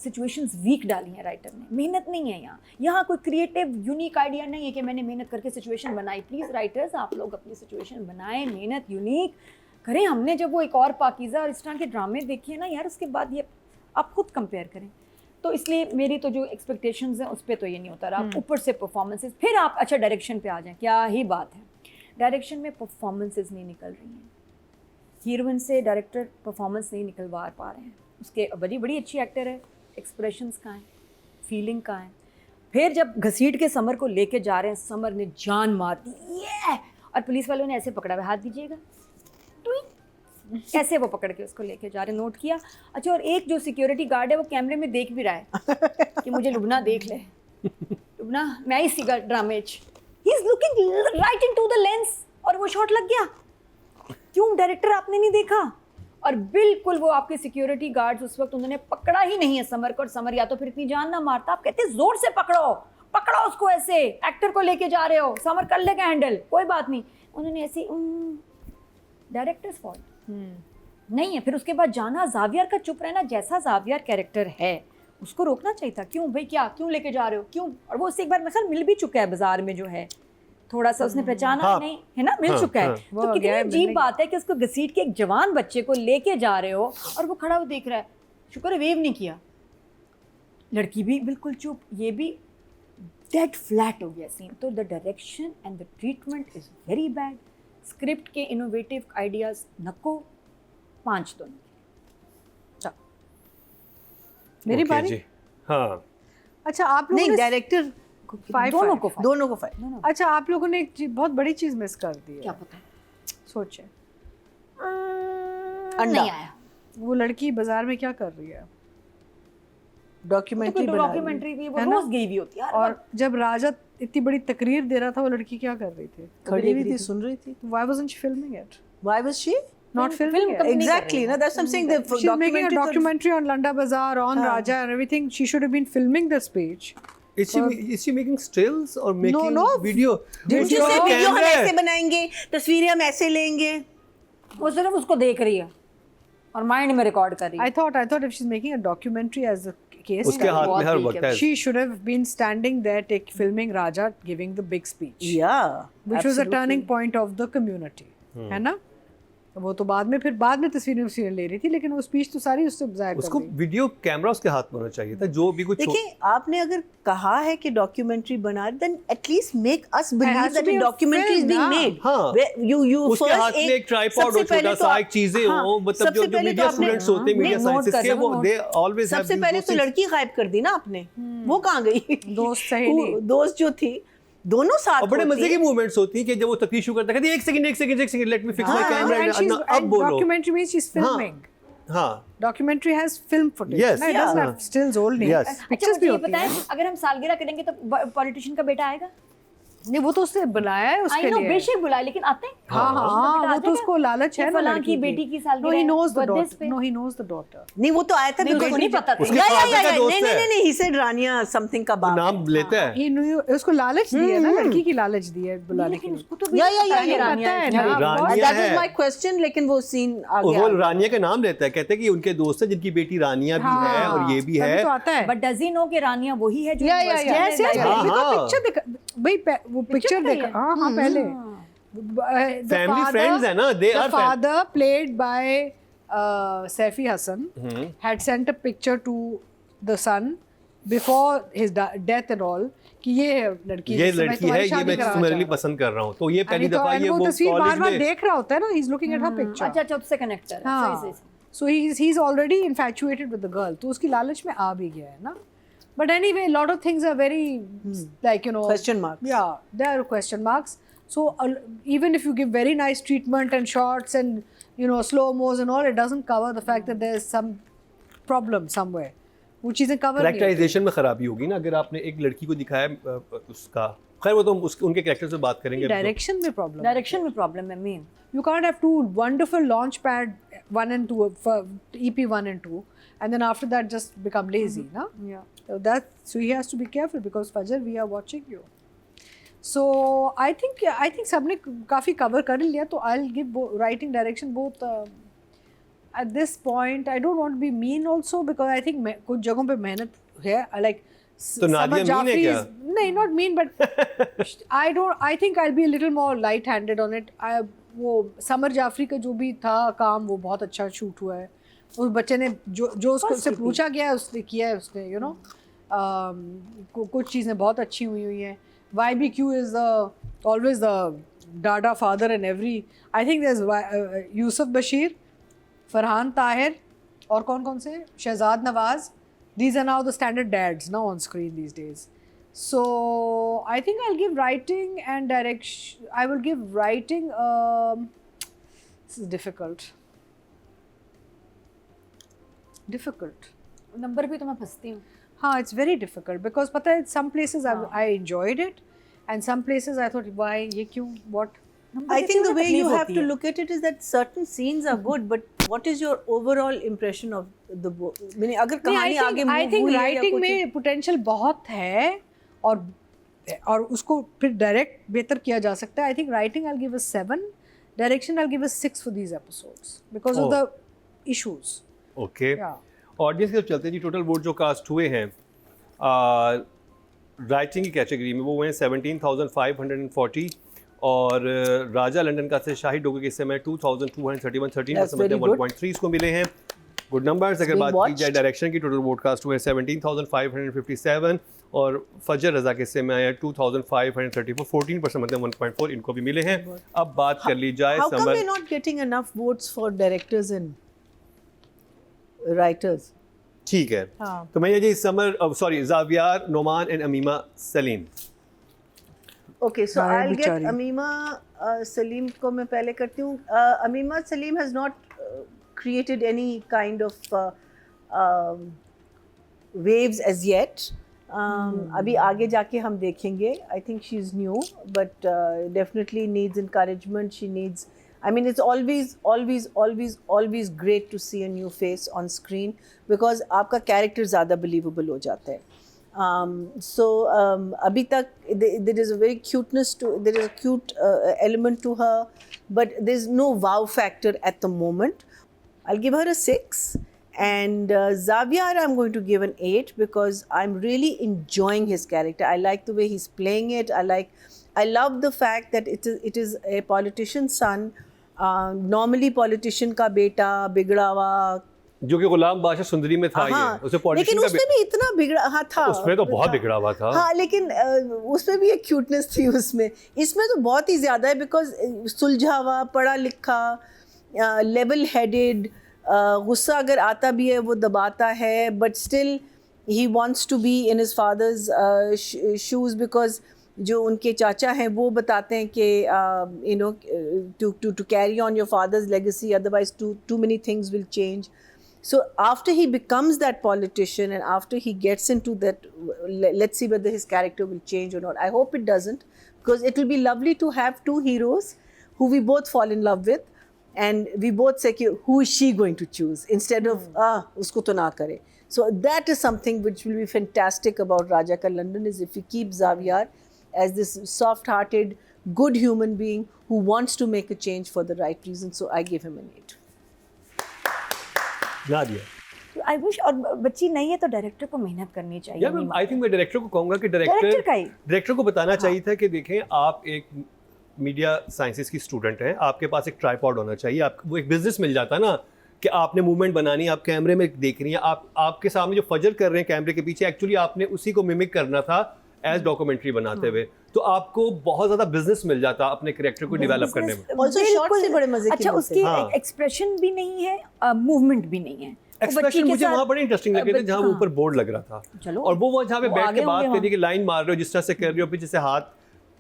Speaker 1: सिचुएशंस वीक डाली हैं राइटर ने, मेहनत नहीं है यहाँ कोई क्रिएटिव यूनिक आइडिया नहीं है कि मैंने मेहनत करके सिचुएशन बनाई। प्लीज़ राइटर्स आप लोग अपनी सिचुएशन बनाएं, मेहनत यूनिक करें। हमने जब वो एक और पाकीज़ा और इस तरह के ड्रामे देखे ना यार, उसके बाद ये आप खुद कंपेयर करें। तो इसलिए मेरी तो जो एक्सपेक्टेशंस हैं उस पर तो ये नहीं होता रहा। ऊपर से परफॉर्मेंसेस, फिर आप अच्छा डायरेक्शन पे आ जाएं, क्या ही बात है, डायरेक्शन में परफॉर्मेंसेस नहीं निकल रही हैं। हीरोइन से डायरेक्टर परफॉर्मेंस नहीं निकलवा पा रहे हैं। उसके बड़ी बड़ी अच्छी एक्टर है, एक्सप्रेशंस कहाँ हैं, फीलिंग कहाँ है। फिर जब घसीट के समर को लेके जा रहे हैं, समर ने जान मार दी ये, और पुलिस वालों ने ऐसे पकड़ा हुआ, हाथ दीजिएगा, ऐसे वो पकड़ के उसको लेके जा रहे, नोट किया। अच्छा, और एक जो सिक्योरिटी गार्ड है वो कैमरे में देख भी रहा है कि मुझे लुबना देख ले, लुबना मैं ही सीगा ड्रामे, he is looking right into the lens, और वो शॉट लग गया। क्यों डायरेक्टर आपने नहीं देखा? और बिल्कुल वो आपके सिक्योरिटी गार्ड्स उस वक्त उन्होंने पकड़ा ही नहीं है समर को, और समर या तो फिर इतनी जान ना मारता, आप कहते जोर से पकड़ो, पकड़ो उसको, ऐसे एक्टर को लेके जा रहे हो, समर कर लेगा हैंडल, कोई बात नहीं। उन्होंने ऐसे डायरेक्टर्स फॉल्ट नहीं है। फिर उसके बाद जाना, जावियर का चुप रहना, जैसा जावियर कैरेक्टर है उसको रोकना चाहिए था। क्यों भाई, क्या क्यों लेके जा रहे हो, क्यों? और वो उससे एक बार मेरे ख्याल मिल भी चुका है बाजार में, जो है थोड़ा सा उसने पहचाना
Speaker 2: हाँ,
Speaker 1: नहीं है ना, मिल चुका है।
Speaker 3: वो
Speaker 1: तो कितनी
Speaker 3: गया है
Speaker 1: अजीब
Speaker 3: मिलने।
Speaker 1: बात है कि उसको घसीट के एक जवान बच्चे को लेके जा रहे हो और वो खड़ा वो देख रहा है, शुक्र है वेव नहीं किया। लड़की भी बिल्कुल चुप, ये भी डेड फ्लैट हो गया सीन। तो the direction and the treatment is very bad. Script के इनोवेटिव आइडियाज नको, 5 दोनों।
Speaker 3: मेरी
Speaker 2: Okay
Speaker 3: बारी।
Speaker 2: जी। हाँ,
Speaker 3: अच्छा, आप लोगों
Speaker 4: नहीं,
Speaker 3: ने
Speaker 4: डायरेक्टर
Speaker 1: दोनों को five।
Speaker 4: दोनों को 5।
Speaker 3: अच्छा, आप लोगों ने एक बहुत बड़ी चीज मिस कर दी
Speaker 1: क्या
Speaker 3: है।
Speaker 1: पता
Speaker 3: सोचे,
Speaker 4: अंडा।
Speaker 1: नहीं आया।
Speaker 3: वो लड़की बाजार में क्या कर रही है?
Speaker 4: डॉक्यूमेंट्री बना रही है।
Speaker 1: डॉक्यूमेंट्री भी वो
Speaker 3: है ना?
Speaker 1: रोज गई हुई होती है।
Speaker 3: और जब राजा इतनी बड़ी तकरीर दे रहा था, वो लड़की क्या कर रही थी?
Speaker 4: खड़ी हुई थी, सुन रही थी।
Speaker 3: Why wasn't she filming it?
Speaker 4: Why was she?
Speaker 3: Not
Speaker 1: Film
Speaker 3: filming it.
Speaker 1: company कर
Speaker 4: Exactly.
Speaker 1: रही
Speaker 4: No,
Speaker 1: है।
Speaker 4: that's what I'm saying. The
Speaker 3: She's making a
Speaker 4: documentary.
Speaker 3: documentary on Landa Bazaar, on
Speaker 4: हाँ.
Speaker 3: Raja and everything. She should have been filming the speech.
Speaker 2: is she making stills or making
Speaker 3: no.
Speaker 2: video?
Speaker 4: Didn't you
Speaker 2: उसका
Speaker 4: say video हम
Speaker 2: camera है।
Speaker 4: ऐसे बनाएंगे, तस्वीरें हम ऐसे लेंगे?
Speaker 1: वो सिर्फ उसको देख रही है और माइंड में रिकॉर्ड कर रही है।
Speaker 3: I thought if she's making a documentary as a case,
Speaker 2: उसके हाथ में हर वक्त है।
Speaker 3: she should have been standing there filming Raja giving the big speech,
Speaker 4: Yeah.
Speaker 3: which was a turning point of the community. है ना? वो तो बाद में तस्वीरें ले रही थी, लेकिन वो स्पीच तो सारी उससे जाहिर कर
Speaker 2: उसको
Speaker 3: दी।
Speaker 2: वीडियो कैमरा उसके हाथ में होना चाहिए था, जो भी कुछ
Speaker 4: देखिए, आपने अगर कहा है कि डॉक्यूमेंट्री बना, then at least make us believe
Speaker 3: has to
Speaker 4: that
Speaker 3: be
Speaker 4: a
Speaker 3: a
Speaker 4: documentary is
Speaker 3: film,
Speaker 4: being
Speaker 3: ना।
Speaker 4: made.
Speaker 2: हाँ।
Speaker 4: Where you
Speaker 2: उसके
Speaker 4: first
Speaker 2: हाथ में एक ट्राइपॉड हो,
Speaker 4: सबसे
Speaker 2: छोटा
Speaker 4: पहले
Speaker 2: सा
Speaker 4: तो
Speaker 2: एक चीजें
Speaker 4: हाँ,
Speaker 2: हो, मतलब
Speaker 4: सबसे
Speaker 2: जो
Speaker 4: पहले
Speaker 2: मीडिया
Speaker 4: तो आपने-
Speaker 2: स्टूडेंट्स होते हैं, मीडिया
Speaker 1: नहीं, note
Speaker 2: साइंसेस
Speaker 1: कर
Speaker 2: के,
Speaker 1: दो,
Speaker 2: वो
Speaker 1: note।
Speaker 2: दे ऑलवेज हैव
Speaker 4: सबसे पहले तो लड़की गायब कर दी ना आपने, वो कहाँ गई?
Speaker 3: दोस्त सहेली।
Speaker 4: दोस्त जो थी, दोनों साथ
Speaker 2: और बड़े
Speaker 4: होती।
Speaker 2: मजे की मूवमेंट्स होती हैं कि जब वो तकरीर शुरू करता है, कहती है, एक second let me fix my
Speaker 4: हाँ,
Speaker 2: कैमरा
Speaker 3: And she's,
Speaker 2: अब
Speaker 3: and
Speaker 2: बोलो।
Speaker 3: documentary means she's filming.
Speaker 2: हाँ,
Speaker 3: Documentary has film footage.
Speaker 2: Yes.
Speaker 3: No, it doesn't
Speaker 2: Yeah.
Speaker 3: have stills only.
Speaker 2: Yes.
Speaker 1: अच्छा,
Speaker 3: Pictures
Speaker 1: मुझे
Speaker 3: भी
Speaker 1: ये
Speaker 3: होती
Speaker 1: पता
Speaker 3: हैं।
Speaker 1: है अगर हम सालगिरह करेंगे तो पॉलिटिशियन का बेटा आएगा?
Speaker 3: नहीं, वो तो उसने बनाया है उसके
Speaker 1: आई नो,
Speaker 3: लिए।
Speaker 1: बेशक बुलाए, लेकिन आते हैं।
Speaker 3: हाँ हाँ, वो तो उसको लालच है ना
Speaker 1: फलां
Speaker 3: लड़की
Speaker 1: की बेटी की सालगिरह
Speaker 3: No, he
Speaker 1: है,
Speaker 3: knows the
Speaker 1: birthdays
Speaker 3: daughter.
Speaker 1: पे।
Speaker 3: No, he knows the daughter.
Speaker 4: नहीं, वो तो आया था
Speaker 1: नहीं,
Speaker 4: because
Speaker 1: उसको नहीं
Speaker 4: he-
Speaker 1: पता था।
Speaker 2: उसके
Speaker 4: या,
Speaker 2: father का दोस्त
Speaker 4: नहीं,
Speaker 2: है।
Speaker 4: नहीं, नहीं, he said रानिया something का बाप।
Speaker 2: नाम लेता है।
Speaker 3: He knew, उसको लालच दी है ना, लड़की की लालच दी है बुलाने के
Speaker 1: लेकिन
Speaker 3: लिए।
Speaker 1: उसको तो भी
Speaker 4: या,
Speaker 1: पता है
Speaker 4: या,
Speaker 1: रानिया
Speaker 3: पता है
Speaker 1: है।
Speaker 3: ना।
Speaker 2: रानिया
Speaker 4: That was
Speaker 2: है।
Speaker 4: my question, लेकिन वो सीन आ
Speaker 2: वो
Speaker 4: गया।
Speaker 2: रानिया का नाम लेता है, कहते हैं कि उनके दोस्त है जिनकी बेटी रानिया भी है और ये भी
Speaker 3: तभी
Speaker 2: है।
Speaker 3: तो आता है।
Speaker 1: बट डज ही नो कि रानिया वही है जो
Speaker 3: या
Speaker 1: university में
Speaker 3: yes, yes,
Speaker 1: गई?
Speaker 2: हाँ,
Speaker 3: because
Speaker 2: हाँ।
Speaker 3: picture देखा भाई, वो पिक्चर
Speaker 1: बताई
Speaker 3: देखा,
Speaker 1: है?
Speaker 3: हाँ हाँ, पहले
Speaker 2: Family friends है ना, they
Speaker 3: the
Speaker 2: are
Speaker 3: father played by Saifi Hassan had sent a picture to the son before his death and all कि ये लड़की
Speaker 2: ये
Speaker 3: जिससे मैं
Speaker 2: लड़की है,
Speaker 3: तुम्हारी
Speaker 2: ये
Speaker 3: शादी
Speaker 2: मैं
Speaker 3: कराना
Speaker 2: तुम्हारे लिए
Speaker 3: चाह रहा
Speaker 2: पसंद कर रहा हूँ। तो ये
Speaker 3: हूँ।
Speaker 2: पहली
Speaker 3: And
Speaker 2: दफा
Speaker 3: and
Speaker 2: ये
Speaker 3: वो
Speaker 2: वो
Speaker 3: तस्वीर
Speaker 2: कॉलेज
Speaker 3: बार-बार
Speaker 2: में
Speaker 3: देख रहा होता है ना, he's looking at her picture.
Speaker 1: अच्छा अच्छा, उससे कनेक्ट कर रहा है, सही
Speaker 3: हाँ,
Speaker 1: सही।
Speaker 3: so he's already infatuated with the girl, तो उसकी लालच में आ भी गया है ना। But anyway, a lot of things are very like, you know,
Speaker 4: Question marks.
Speaker 3: Yeah, there are question marks. So even if you give very nice treatment and shots and, you know, slow-mos and all, it doesn't cover the fact that there's some problem somewhere. वो चीजें cover नहीं होती।
Speaker 2: Characterisation में खराबी होगी ना, अगर आपने एक लड़की को दिखाया उसका, खैर वो तो उनके कैरेक्टर से बात करेंगे।
Speaker 3: डायरेक्शन में प्रॉब्लम,
Speaker 1: डायरेक्शन में प्रॉब्लम है main.
Speaker 3: you can't have two wonderful launch pad 1 and 2 for EP 1 and 2 and then after that just become lazy, na?
Speaker 1: Yeah.
Speaker 3: So he has to be careful because Fajr, we are watching you. So I think सबने काफ़ी cover कर लिया, तो I'll give writing direction both. At this point, I don't want to be mean also because I think कुछ जगहों पे मेहनत है. I like.
Speaker 2: तो नादिया mean है क्या?
Speaker 3: नहीं, not mean, but I think I'll be a little more light-handed on it. वो समर जाफरी का जो भी था काम, वो बहुत अच्छा शूट हुआ है. उस बच्चे ने जो उससे पूछा गया है उसने किया है उसने, you know. कुछ चीज़ें बहुत अच्छी हुई हैं. YBQ is always the dada father in every. I think there's Yusuf Bashir, Farhan Tahir, और कौन से? Shehzad Nawaz. These are now the standard dads now on screen these days. So I think I'll give writing and direction. I will give writing. This is difficult.
Speaker 1: Number पे तो मैं फंसती हूँ.
Speaker 3: हाँ, it's very difficult because पता है some places I enjoyed it and some places I thought why ये क्यों what.
Speaker 4: I think the way you have to look at it is that certain scenes are good, but what is your overall impression of the book? मैंने अगर कहानी आगे move
Speaker 3: I think
Speaker 4: हुई है या
Speaker 3: writing
Speaker 4: कुछ,
Speaker 3: में potential बहुत है और उसको फिर direct बेहतर किया जा सकता है. I think writing I'll give a 7, direction I'll give a 6 for these episodes because of the issues.
Speaker 2: Okay.
Speaker 3: Yeah.
Speaker 2: Audience के चलते जी टोटल वोट जो कास्ट हुए हैं राइटिंग की कैटेगरी में वो हुए हैं 17,540 और राजा लंदन का से शाहिद डोगरे के समय 2,231 1.3 इसको मिले हैं. Good numbers. अगर बात की जाए डायरेक्शन की टोटल वोट कास्ट हुए हैं 17,557 और फजर रजा के समय आया 2,534 14% मतलब 1.4 इनको भी मिले हैं. अब बात कर ली जाए
Speaker 4: how come we're not getting enough votes for directors and writers?
Speaker 2: ठीक है.
Speaker 4: हाँ.
Speaker 2: तो मैं ये sorry Zaviyar Noman and Amima Salim.
Speaker 4: Okay, so
Speaker 3: हाँ,
Speaker 4: I'll get
Speaker 3: बेचारी.
Speaker 4: Amima Salim को मैं पहले करती हूँ. Amima Salim has not created any kind of waves as yet. अभी आगे जाके हम देखेंगे. I think she's new, but definitely needs encouragement. She needs. I mean, it's always great to see a new face on screen because आपका character ज़्यादा believable हो जाता है. So अभी तक there is a very cuteness to, there is a cute element to her, but there's no wow factor at the moment. I'll give her a 6. And Zaviar, I'm going to give an 8 because I'm really enjoying his character. I like the way he's playing it. I love the fact that it is a politician's son. Normally politician का बेटा बिगड़ा हुआ
Speaker 2: जो कि गुलाम बादशाह सुंदरी में था.
Speaker 4: हाँ,
Speaker 2: ये उसे पॉलिटिशियन
Speaker 4: लेकिन उसमें भी इतना बिगड़ा हाँ था.
Speaker 2: उसमें तो बहुत बिगड़ा हुआ था.
Speaker 4: हाँ, लेकिन उसमें भी एक क्यूटनेस थी उसमें. इसमें तो बहुत ही ज़्यादा है बिकॉज सुलझा हुआ, पढ़ा लिखा, लेवल हेडेड, गुस्सा अगर आता भी है वो दबाता है, but still he wants to be in his father's shoes because जो उनके चाचा हैं वो बताते हैं कि you know to carry on your father's legacy otherwise too many things will change. So after he becomes that politician and after he gets into that, let's see whether his character will change or not. I hope it doesn't because it will be lovely to have two heroes who we both fall in love with and we both say who is she going to choose instead of usko to na kare. So that is something which will be fantastic about Raja Ka London is if you keep Zaviar as this soft-hearted, good human being who wants to make a change for the right reason. So I give him an 8.
Speaker 2: Nadia.
Speaker 1: I wish. और बच्ची नहीं है तो director को मेहनत करनी चाहिए.
Speaker 2: I think मैं डायरेक्टर को कहूँगा कि डायरेक्टर को बताना चाहिए था कि देखें आप एक मीडिया साइंसेस की स्टूडेंट हैं, आपके पास एक ट्राइपॉड होना चाहिए. आप वो एक बिजनेस मिल जाता ना कि आपने मूवमेंट बनानी, आप कैमरे में देख रही हैं, आपके सामने जो फजर कर रहे हैं कैमरे के पीछे एक्चुअली आपने उसी को मिमिक करना था एज डॉक्यूमेंटरी बनाते हुए. तो आपको बहुत ज़्यादा बिजनेस मिल जाता अपने कैरेक्टर को डेवलप करने में.
Speaker 4: Also शॉर्ट्स से बड़े मजे
Speaker 1: अच्छा, उसकी एक्सप्रेशन भी नहीं है, मूवमेंट भी नहीं है.
Speaker 2: एक्सप्रेशन मुझे वहाँ बड़े इंटरेस्टिंग लगे थे जहाँ वो ऊपर बोर्ड लग रहा था और वो जहाँ पे बैठ के बात कर रही है कि लाइन मार रहे हो जिस तरह से कर रही हो, पीछे से हाथ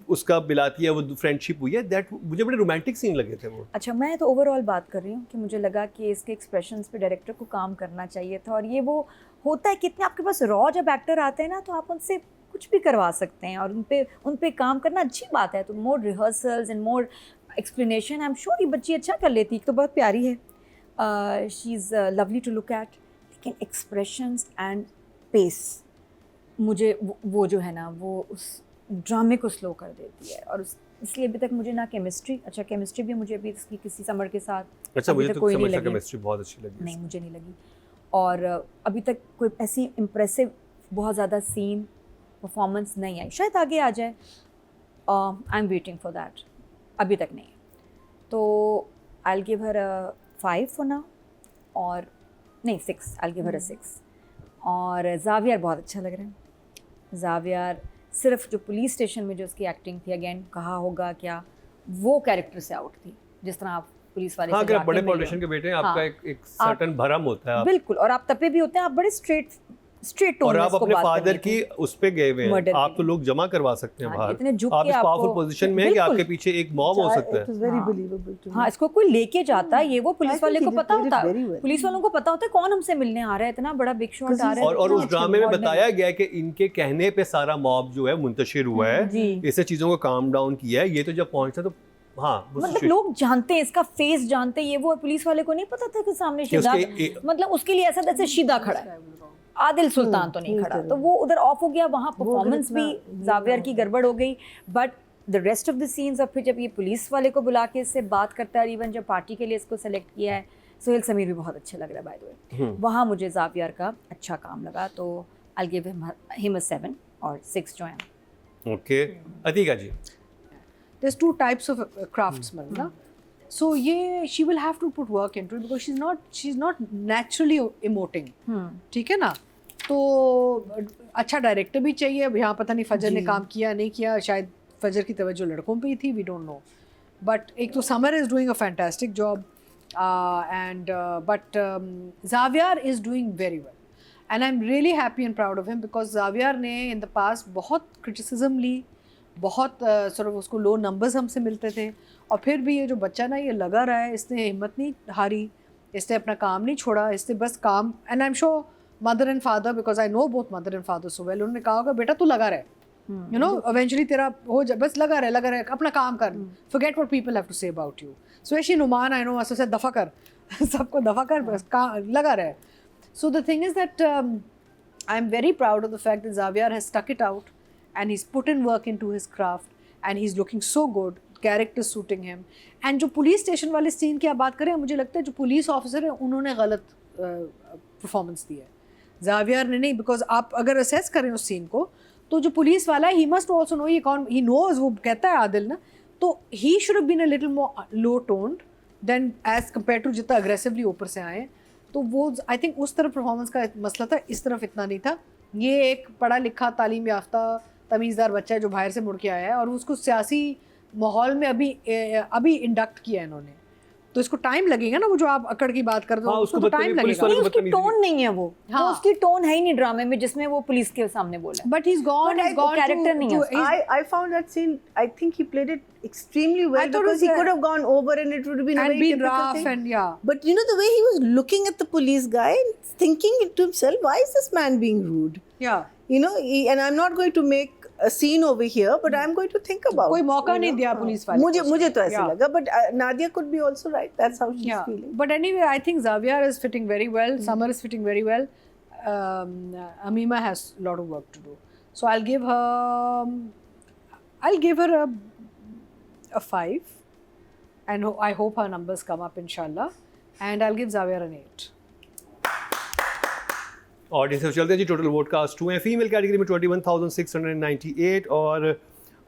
Speaker 2: उसका बिलाती है, वो फ्रेंडशिप हुई है. दैट मुझे बड़े रोमांटिक सीन लगे थे वो.
Speaker 1: अच्छा, मैं तो ओवरऑल बात कर रही हूँ कि मुझे लगा कि इसके एक्सप्रेशंस पे डायरेक्टर को काम करना चाहिए था. और ये वो होता है कितने आपके पास रॉ जब एक्टर आते हैं ना तो आप उनसे कुछ भी करवा सकते हैं और उन पे काम करना अच्छी बात है. तो more rehearsals and more explanation. I am sure ये बच्ची अच्छा कर लेती. तो बहुत प्यारी है, she is lovely to look at. लेकिन एक्सप्रेशंस एंड पेस मुझे वो जो है ना वो ड्रामे को स्लो कर देती है। और इसलिए अभी तक मुझे ना केमिस्ट्री, अच्छा केमिस्ट्री भी मुझे अभी इसकी किसी समर के साथ
Speaker 2: अच्छा,
Speaker 1: अभी
Speaker 2: मुझे
Speaker 1: तक
Speaker 2: तो
Speaker 1: कोई नहीं
Speaker 2: समझ
Speaker 1: लगी।
Speaker 2: केमिस्ट्री बहुत अच्छी लगी।
Speaker 1: नहीं, मुझे नहीं लगी। और अभी तक कोई ऐसी इम्प्रेसिव बहुत ज़्यादा सीन परफॉर्मेंस नहीं आई, शायद आगे आ जाए। I am waiting for that, अभी तक नहीं। तो I will give her 5 for now, और नहीं 6, आई विल गिव हर 6। और ज़ावियर बहुत अच्छा लग रहा है। ज़ावियर सिर्फ जो पुलिस स्टेशन में जो उसकी एक्टिंग थी, अगेन कहा होगा क्या, वो कैरेक्टर से आउट थी। जिस तरह आप पुलिस वाले
Speaker 2: हाँ,
Speaker 1: से
Speaker 2: अगर आप
Speaker 1: जाके
Speaker 2: बड़े
Speaker 1: मिले हो।
Speaker 2: पॉलिटिशियन के बेटे हैं, आपका
Speaker 1: हाँ,
Speaker 2: एक सर्टन भरम होता है।
Speaker 1: बिल्कुल, और आप तपे भी होते हैं, आप बड़े स्ट्रेट टोन
Speaker 2: और
Speaker 1: में
Speaker 2: आप
Speaker 1: इसको
Speaker 2: अपने
Speaker 1: बात
Speaker 2: फादर
Speaker 1: करनी
Speaker 2: की
Speaker 1: थी।
Speaker 2: उस पे गए हुए
Speaker 1: Murder
Speaker 2: हैं, आप
Speaker 1: की।
Speaker 2: तो लोग जमा करवा सकते हैं
Speaker 1: हाँ,
Speaker 2: बाहर।
Speaker 1: इतने झुक
Speaker 2: आप
Speaker 1: के
Speaker 2: इस
Speaker 1: आपको-
Speaker 2: पावरफुल पोजीशन में है कि
Speaker 1: बिल्कुल।
Speaker 2: आपके पीछे एक मॉब हो सकता
Speaker 4: It
Speaker 2: है।
Speaker 4: was very
Speaker 1: हाँ।
Speaker 4: believable to me.
Speaker 1: हाँ, इसको कोई लेके जाता है, ये वो
Speaker 4: I
Speaker 1: पुलिस
Speaker 4: think
Speaker 1: वाले
Speaker 4: he
Speaker 1: को
Speaker 4: did-
Speaker 1: पता
Speaker 4: did it
Speaker 1: होता है,
Speaker 4: very well.
Speaker 1: पुलिस वालों को पता होता है कौन हमसे मिलने आ रहा है, इतना बड़ा बिग शॉट आ रहा है।
Speaker 2: और उस ड्रामे में
Speaker 1: Ordinary।
Speaker 2: बताया गया है कि इनके कहने पे सारा मॉब जो है मुंतशिर हुआ है,
Speaker 1: जी।
Speaker 2: इससे चीजों को काम डाउन किया है। ये तो जब पहुंचा तो हाँ, वो
Speaker 1: मतलब
Speaker 2: situation-
Speaker 1: लोग जानते हैं, इसका फेस जानते हैं, ये वो पुलिस वाले को नहीं पता था कि सामने
Speaker 2: कि
Speaker 1: शिदा,
Speaker 2: उसके
Speaker 1: मतलब उसके लिए ऐसा जैसे शिदा खड़ा है, आदिल सुल्तान तो नहीं खड़ा, तो वो उधर ऑफ हो गया। वहाँ परफॉर्मेंस भी ज़ावियर की गड़बड़ हो गई। But the rest of the scenes, और फिर जब ये पुलिस वाले को बुला के इससे बात करता है, इवन जब पार्टी के लिए इसको सेलेक्ट किया है, सोहेल समीर भी बहुत अच्छा लग रहा है बाय द वे। वहाँ मुझे ज़ावियर का अच्छा काम लगा, तो आई गिव हिम 7 और 6 जो है।
Speaker 2: Okay, Atika ji.
Speaker 3: There's 2 types of craftsmen, ना? So ये she will have to put work into it because she's not naturally emoting. ठीक है ना? तो अच्छा डायरेक्टर भी चाहिए। अब यहाँ पता नहीं फजर ने काम किया नहीं किया, शायद फजर की तवज्जो लड़कों पे ही थी, वी डोंट नो। बट एक तो Samar is doing a fantastic job, and but Xavier is doing very well, and I am really happy and proud of him because Xavier ने इन द पास्ट बहुत क्रिटिसिज्म ली, बहुत sort of उसको लो numbers हमसे मिलते थे, और फिर भी ये जो बच्चा ना, ये लगा रहा है, इसने हिम्मत नहीं हारी, इसने अपना काम नहीं छोड़ा, इसने बस काम, and I am sure mother and father, because I know both mother and father so well, उन्होंने कहा होगा बेटा तू लगा रहे, यू नो इवेंचुअली तेरा हो जा, बस लगा रहे अपना काम कर, forget what people have to say about you, specially Numan, I know से दफ़ा कर सबको दफ़ा कर, बस लगा रहे। So the thing is that I am very proud of the fact that Xavier has stuck it out and he's put in work into his craft and he's looking so good, character suiting him. and जो police station वाले scene की आप बात करें, मुझे लगता है जो पुलिस ऑफिसर है उन्होंने गलत परफॉर्मेंस दी है, ज़ावियर ने नहीं, बिकॉज आप अगर असेस करें उस सीन को, तो जो पुलिस वाला है, ही मस्ट ऑल्सो नो ये कौन, ही नोज, वो कहता है आदिल ना, तो he should have been a little more low toned than as compared to जितना अग्रेसिवली ऊपर से आए, तो वो आई थिंक उस तरफ परफॉर्मेंस का मसला था, इस तरफ इतना नहीं था। ये एक पढ़ा लिखा तालीम याफ्ता तमीज़दार बच्चा है जो बाहर से मुड़ के आया है, और उसको सियासी माहौल में अभी इंडक्ट किया है इन्होंने, तो इसको टाइम लगेगा ना, वो जो आप अकड़ की बात कर दो,
Speaker 2: हाँ,
Speaker 3: उसको
Speaker 2: उसको
Speaker 3: तो टाइम
Speaker 2: पुलिस
Speaker 3: लगेगा।
Speaker 2: वाले
Speaker 1: नहीं,
Speaker 2: को
Speaker 1: उसकी
Speaker 2: बदतमीजी
Speaker 1: टोन नहीं है वो,
Speaker 3: हाँ।
Speaker 1: उसकी टोन है ही नहीं ड्रामे में जिसमें वो पुलिस के सामने बोला।
Speaker 3: But he is gone,
Speaker 1: But
Speaker 3: is gone
Speaker 1: character नहीं है उसका।
Speaker 4: I found that scene, I think he played it extremely well,
Speaker 3: I thought
Speaker 4: because
Speaker 3: it
Speaker 4: he
Speaker 3: was,
Speaker 4: could have gone over and it would have been a
Speaker 3: and
Speaker 4: very
Speaker 3: been
Speaker 4: typical
Speaker 3: rough
Speaker 4: thing.
Speaker 3: and yeah.
Speaker 4: But you know the way he was looking at the police guy and thinking to himself, why is this man being rude?
Speaker 3: Yeah.
Speaker 4: You know, and I'm not going to make a scene over here, but I'm going to think about
Speaker 3: कोई
Speaker 4: it,
Speaker 3: मौका
Speaker 4: you
Speaker 3: नहीं
Speaker 4: know?
Speaker 3: दिया police वाले को
Speaker 4: मुझे तो
Speaker 3: उसने।
Speaker 4: ऐसे
Speaker 3: Yeah.
Speaker 4: लगा, but Nadia could be also right. That's how she's
Speaker 3: Yeah.
Speaker 4: feeling.
Speaker 3: But anyway, I think ज़ावियर is fitting very well. Summer is fitting very well. Amima has a lot of work to do. So I'll give her a 5, and I hope her numbers come up inshallah. And I'll give ज़ावियर an 8.
Speaker 2: Audience से चलते हैं जी। Total vote cast 2 हैं, female category में 21,698, और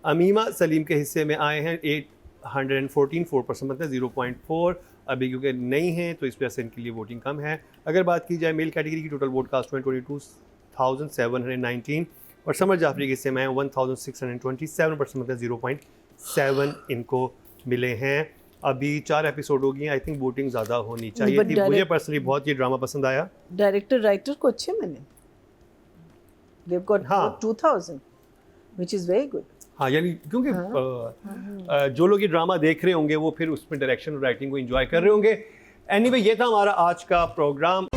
Speaker 2: अमीमा सलीम के हिस्से में आए हैं 814, 4% मतलब 0.4। अभी क्योंकि नहीं हैं तो इस वजह से इनके लिए वोटिंग कम है। अगर बात की जाए मेल कैटेगरी की, टोटल वोट कास्ट 22,719, और समर जाफरी के हिस्से में आए 1,627%, मतलब 0.7 इनको मिले हैं। अभी 4 एपिसोड हो गए, आई थिंक वोटिंग ज़्यादा होनी चाहिए
Speaker 4: But
Speaker 2: थी। मुझे पर्सनली बहुत ये ड्रामा पसंद आया।
Speaker 4: Director writer को अच्छे मिले. They've got
Speaker 2: हाँ.
Speaker 4: 2,000, which is very good.
Speaker 2: हाँ, यानी क्योंकि जो लोग ये ड्रामा देख रहे होंगे वो फिर उसमें डायरेक्शन और राइटिंग को एंजॉय कर रहे होंगे। एनीवे, ये था हमारा आज का प्रोग्राम।